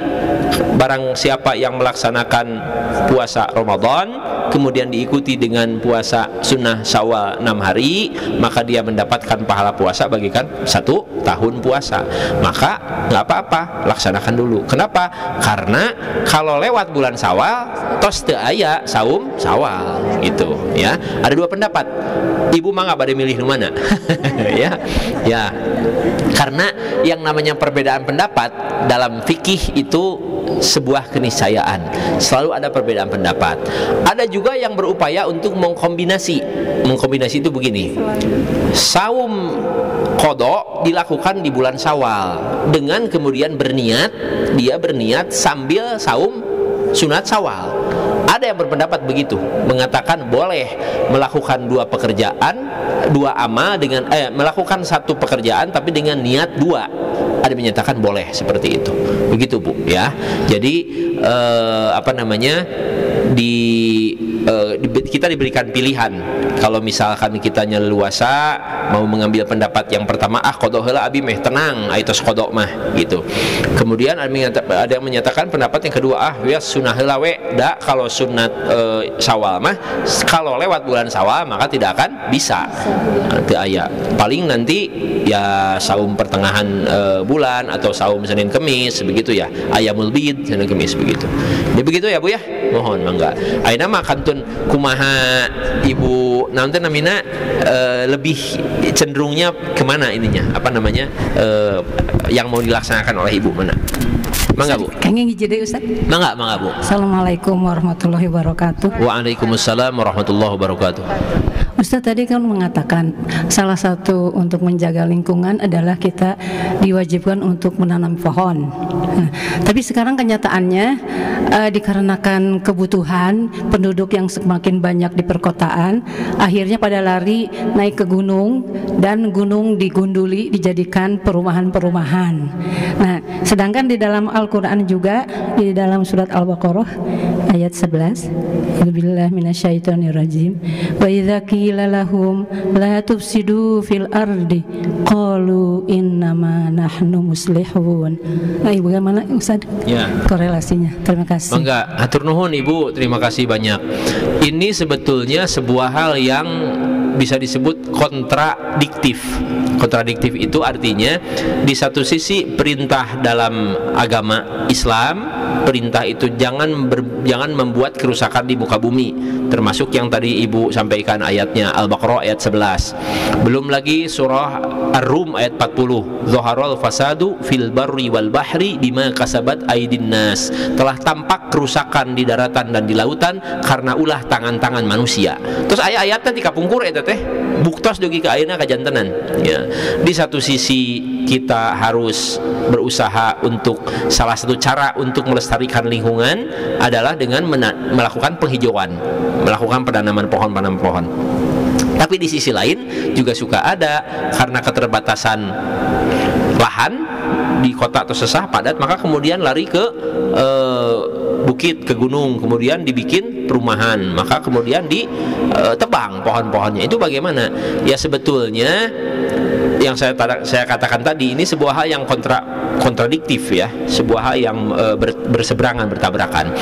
Speaker 2: barang siapa yang melaksanakan puasa Ramadan kemudian diikuti dengan puasa sunnah Syawal 6 hari, maka dia mendapatkan pahala puasa bagikan 1 tahun puasa. Maka nggak apa-apa, laksanakan dulu. Kenapa? Karena kalau lewat bulan Syawal tos teu aya saum Syawal gitu ya. Ada 2 pendapat. Ibu mah nggak pada milih nu mana. Ya. Karena yang namanya perbedaan pendapat dalam fikih itu sebuah keniscayaan. Selalu ada perbedaan pendapat. Ada juga yang berupaya untuk mengkombinasi. Mengkombinasi itu begini. Saum qada dilakukan di bulan Syawal dengan kemudian dia berniat sambil saum sunat Syawal. Ada yang berpendapat begitu, mengatakan boleh melakukan dua amal dengan melakukan satu pekerjaan tapi dengan niat dua. Ada yang menyatakan boleh seperti itu. Begitu Bu ya. Jadi kita diberikan pilihan. Kalau misalkan kitanya leluasa mau mengambil pendapat yang pertama, qada heula abi meh tenang, aitos qada mah gitu. Kemudian ada yang menyatakan pendapat yang kedua, ya sunah heula we da, kalau sunat Syawal mah kalau lewat bulan Syawal maka tidak akan bisa. Nanti aya paling nanti ya saum pertengahan bulan atau saum Senin Kemis begitu ya. Ayamul bid Senin Kemis begitu. Jadi begitu ya Bu ya. Mohon mangga. Ayeuna mah kantun kumaha Ibu nanti namina lebih cenderungnya kemana ininya yang mau dilaksanakan oleh Ibu mana? Mangga Bu.
Speaker 6: Kayaknya hiji deui Ustaz.
Speaker 2: Mangga Bu.
Speaker 6: Assalamualaikum warahmatullahi wabarakatuh.
Speaker 2: Waalaikumsalam warahmatullahi wabarakatuh.
Speaker 6: Ustaz tadi kan mengatakan salah satu untuk menjaga lingkungan adalah kita diwajibkan untuk menanam pohon. Tapi sekarang kenyataannya dikarenakan kebutuhan penduduk yang semakin banyak di perkotaan, akhirnya pada lari naik ke gunung dan gunung digunduli dijadikan perumahan-perumahan. Nah, sedangkan di dalam Al-Quran juga di dalam surat Al-Baqarah ayat 11, A'udzubillahi minasyaitonirrajim. Wa idza qila lahum la tufsidu fil ardi qalu innama nahnu muslihun. Nah, bagaimana Ustaz?
Speaker 2: Ya.
Speaker 6: Korelasinya. Terima kasih.
Speaker 2: Mangga, hatur nuhun Ibu, terima kasih banyak. Ini sebetulnya sebuah hal yang bisa disebut kontradiktif. Kontradiktif itu artinya di satu sisi perintah dalam agama Islam, perintah itu jangan membuat kerusakan di muka bumi, termasuk yang tadi Ibu sampaikan ayatnya Al-Baqarah ayat 11. Belum lagi surah Ar-Rum ayat 40. Zaharal fasadu fil barri wal bahri bima kasabat aydin nas. Telah tampak kerusakan di daratan dan di lautan karena ulah tangan-tangan manusia. Terus ayat-ayatnya dikapungkur eta teh buktos dugi ka ayeuna kajantenan ya. Di satu sisi kita harus berusaha untuk salah satu cara untuk melestarikan lingkungan adalah dengan melakukan penghijauan, melakukan penanaman pohon. Tapi di sisi lain juga suka ada karena keterbatasan lahan di kota atau sesah padat, maka kemudian lari ke bukit, ke gunung, kemudian dibikin perumahan, maka kemudian ditebang pohon-pohonnya. Itu bagaimana? Ya sebetulnya yang saya katakan tadi ini sebuah hal yang kontradiktif ya, sebuah hal yang berseberangan, bertabrakan.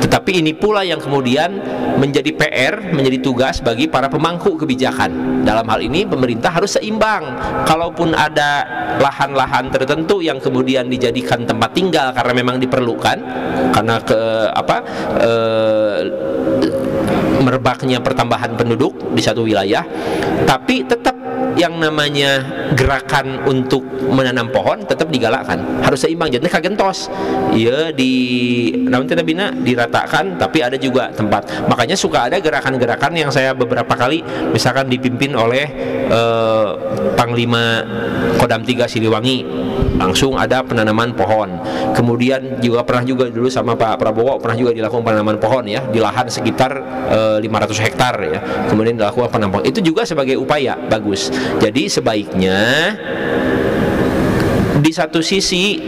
Speaker 2: Tetapi ini pula yang kemudian menjadi PR, menjadi tugas bagi para pemangku kebijakan. Dalam hal ini pemerintah harus seimbang. Kalaupun ada lahan-lahan tertentu yang kemudian dijadikan tempat tinggal karena memang diperlukan, karena merebaknya pertambahan penduduk di satu wilayah, tapi tetap yang namanya gerakan untuk menanam pohon tetap digalakkan, harus seimbang. Jadi kagentos ya diratakan, tapi ada juga tempat. Makanya suka ada gerakan-gerakan yang saya beberapa kali misalkan dipimpin oleh Panglima Kodam 3 Siliwangi, langsung ada penanaman pohon. Kemudian juga pernah juga dulu sama Pak Prabowo pernah juga dilakukan penanaman pohon ya di lahan sekitar 500 hektar ya. Kemudian dilakukan penanaman pohon. Itu juga sebagai upaya bagus. Jadi sebaiknya di satu sisi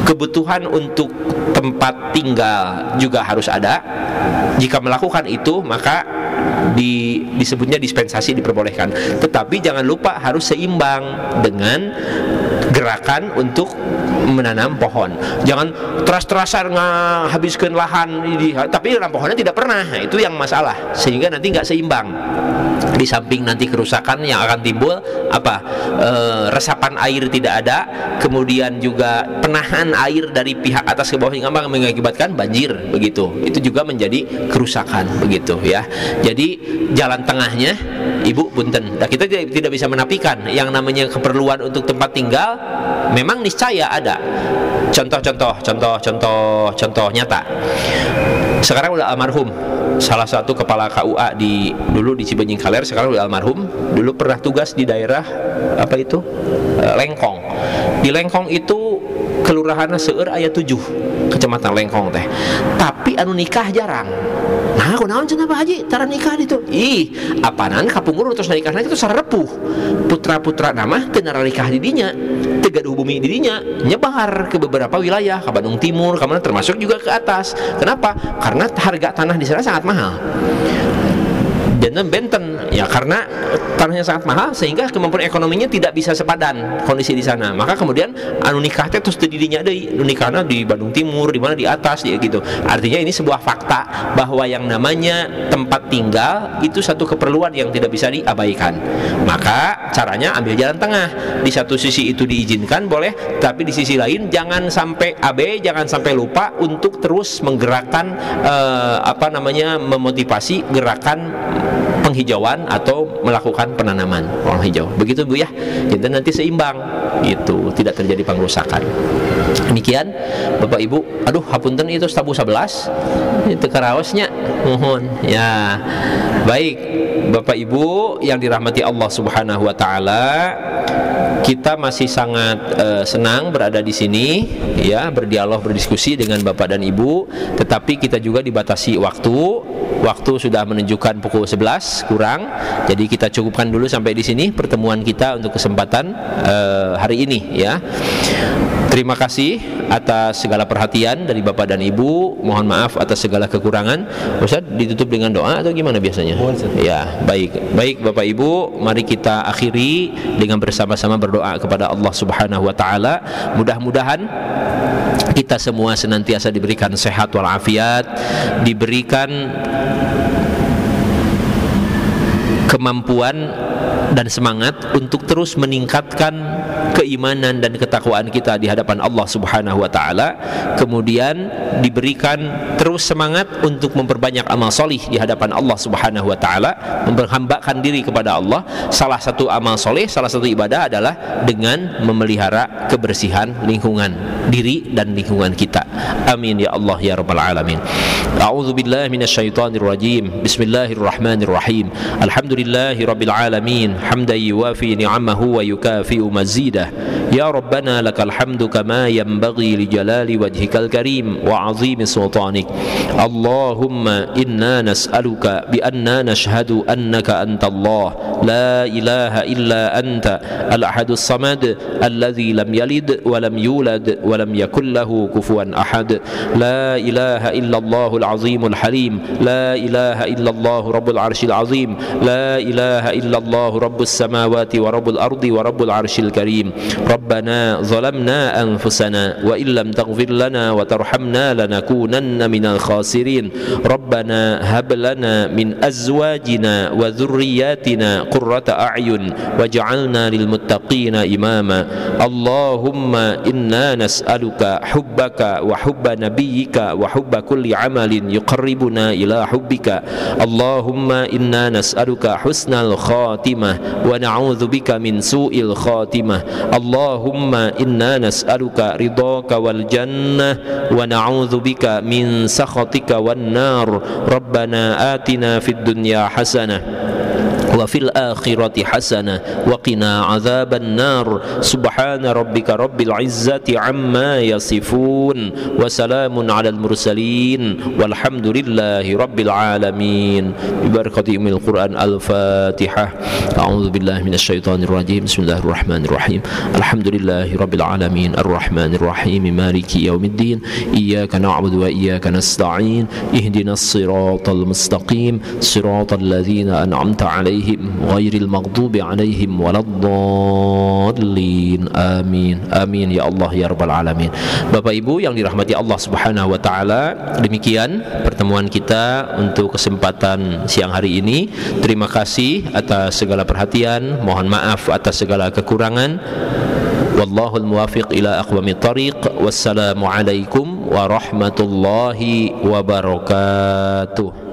Speaker 2: kebutuhan untuk tempat tinggal juga harus ada. Jika melakukan itu maka disebutnya dispensasi diperbolehkan. Tetapi jangan lupa harus seimbang dengan gerakan untuk menanam pohon. Jangan teras-terasan habiskan lahan tapi nanam pohonnya tidak pernah. Nah, itu yang masalah, sehingga nanti nggak seimbang. Di samping nanti kerusakan yang akan timbul resapan air tidak ada, kemudian juga penahan air dari pihak atas ke bawah yang mengakibatkan banjir begitu. Itu juga menjadi kerusakan begitu ya. Jadi jalan tengahnya Ibu punten. Nah, kita tidak bisa menafikan yang namanya keperluan untuk tempat tinggal memang niscaya ada. contoh nyata. Sekarang udah almarhum salah satu kepala KUA dulu di Cibenying Kaler, sekarang udah almarhum. Dulu pernah tugas di daerah apa itu? Lengkong. Di Lengkong itu kelurahanna seueur aya 7 kecamatan Lengkong teh. Tapi anu nikah jarang. Nah, kunaon cenah Pak Haji tara nikah ditu? Ih, apanan kapungur terus nikahna kitu sarepuh. Putra-putra nama teu nara nikah di dinya. Teu gaduh bumi di dinya, nyebar ke beberapa wilayah, ke Bandung Timur, ke mana termasuk juga ke atas. Kenapa? Karena harga tanah di sana sangat mahal. Dan benten ya, karena tanahnya sangat mahal sehingga kemampuan ekonominya tidak bisa sepadan kondisi di sana. Maka kemudian anu nikah teh terus didinya deui, anu nikahna di Bandung Timur, di mana di atas ya gitu. Artinya ini sebuah fakta bahwa yang namanya tempat tinggal itu satu keperluan yang tidak bisa diabaikan. Maka caranya ambil jalan tengah. Di satu sisi itu diizinkan boleh, tapi di sisi lain jangan sampai abe, jangan sampai lupa untuk terus menggerakkan memotivasi gerakan penghijauan atau melakukan penanaman pohon hijau. Begitu Bu ya. Jadi nanti seimbang itu, tidak terjadi pengrusakan. Demikian Bapak Ibu. Aduh, hapunten itu tabu 11. Itu karaosnya. Mohon ya. Baik, Bapak Ibu yang dirahmati Allah Subhanahu wa taala, kita masih sangat senang berada di sini ya, berdialog, berdiskusi dengan Bapak dan Ibu, tetapi kita juga dibatasi waktu. Waktu sudah menunjukkan pukul 11 kurang. Jadi kita cukupkan dulu sampai di sini pertemuan kita untuk kesempatan hari ini ya. Terima kasih atas segala perhatian dari Bapak dan Ibu. Mohon maaf atas segala kekurangan. Ustaz, ditutup dengan doa atau gimana biasanya? Ya, baik. Baik Bapak Ibu, mari kita akhiri dengan bersama-sama berdoa kepada Allah Subhanahu wa taala. Mudah-mudahan kita semua senantiasa diberikan sehat walafiat, diberikan kemampuan dan semangat untuk terus meningkatkan keimanan dan ketakwaan kita di hadapan Allah Subhanahu wa taala. Kemudian diberikan terus semangat untuk memperbanyak amal solih di hadapan Allah Subhanahu wa taala, memperhambakan diri kepada Allah. Salah satu amal solih, salah satu ibadah adalah dengan memelihara kebersihan lingkungan diri dan lingkungan kita. Amin ya Allah ya rabbal alamin. A'udzubillahi minasyaitonir rajim. Bismillahirrahmanirrahim. Alhamdulillahi rabbil alamin. Hamdan yuwafi ni'amahu wa yukafi'u mazidah. Ya Rabbana lakal hamdu kama yanbaghi li jalali wajhikal karim wa 'azimi sultanik. Allahumma inna nas'aluka bi anna nashhadu annaka antallah la ilaha illa anta al-ahadus samad alladhi lam yalid wa lam yulad wa lam yakul lahu kufuwan ahad. La ilaha illallahul azimul halim. La ilaha illallah rabbul arshil azim. La ilaha illallah rabbus samawati wa rabbul ardi wa rabbul arshil karim. Rabbana zalamna anfusana wa illam taghfir lana wa tarhamna lanakunanna minal khasirin. Rabbana hab lana min azwajina wa dhurriyyatina qurrata a'yun waj'alna lil muttaqina imama. Allahumma inna nas'aluka hubbaka wa hubba nabiyyika wa hubba kulli amalin yuqarribuna ila hubbika. Allahumma inna nas'aluka husnal khatimah wa na'udzubika min su'il khatimah. Allahumma inna nas'aluka ridhaka wal jannah wa na'udzubika min sakhatika wan nar. Rabbana atina fid dunya hasanah wa fil akhirati hasanah wa qina adzaban nar. Subhana rabbika rabbil izzati amma yasifun wa salamun alal mursalin walhamdulillahi rabbil alamin. Bi barakati umil Quran. Al-Fatihah. A'udzu billahi minasy syaithanir rajim. Bismillahirrahmanirrahim. Alhamdulillahi rabbil alamin arrahmanir rahim maliki yaumiddin. Iyyaka na'budu wa iyyaka nasta'in. Ihdinas siratal mustaqim siratal ladzina an'amta 'alaihim ghairil maghdubi 'alaihim waladdallin. Amin. Amin ya Allah ya rabbal alamin. Bapak Ibu yang dirahmati Allah Subhanahu wa taala, demikian pertemuan kita untuk kesempatan siang hari ini. Terima kasih atas segala perhatian, mohon maaf atas segala kekurangan. Wallahul muwafiq ila aqwamit thariq. Wassalamu alaikum warahmatullahi wabarakatuh.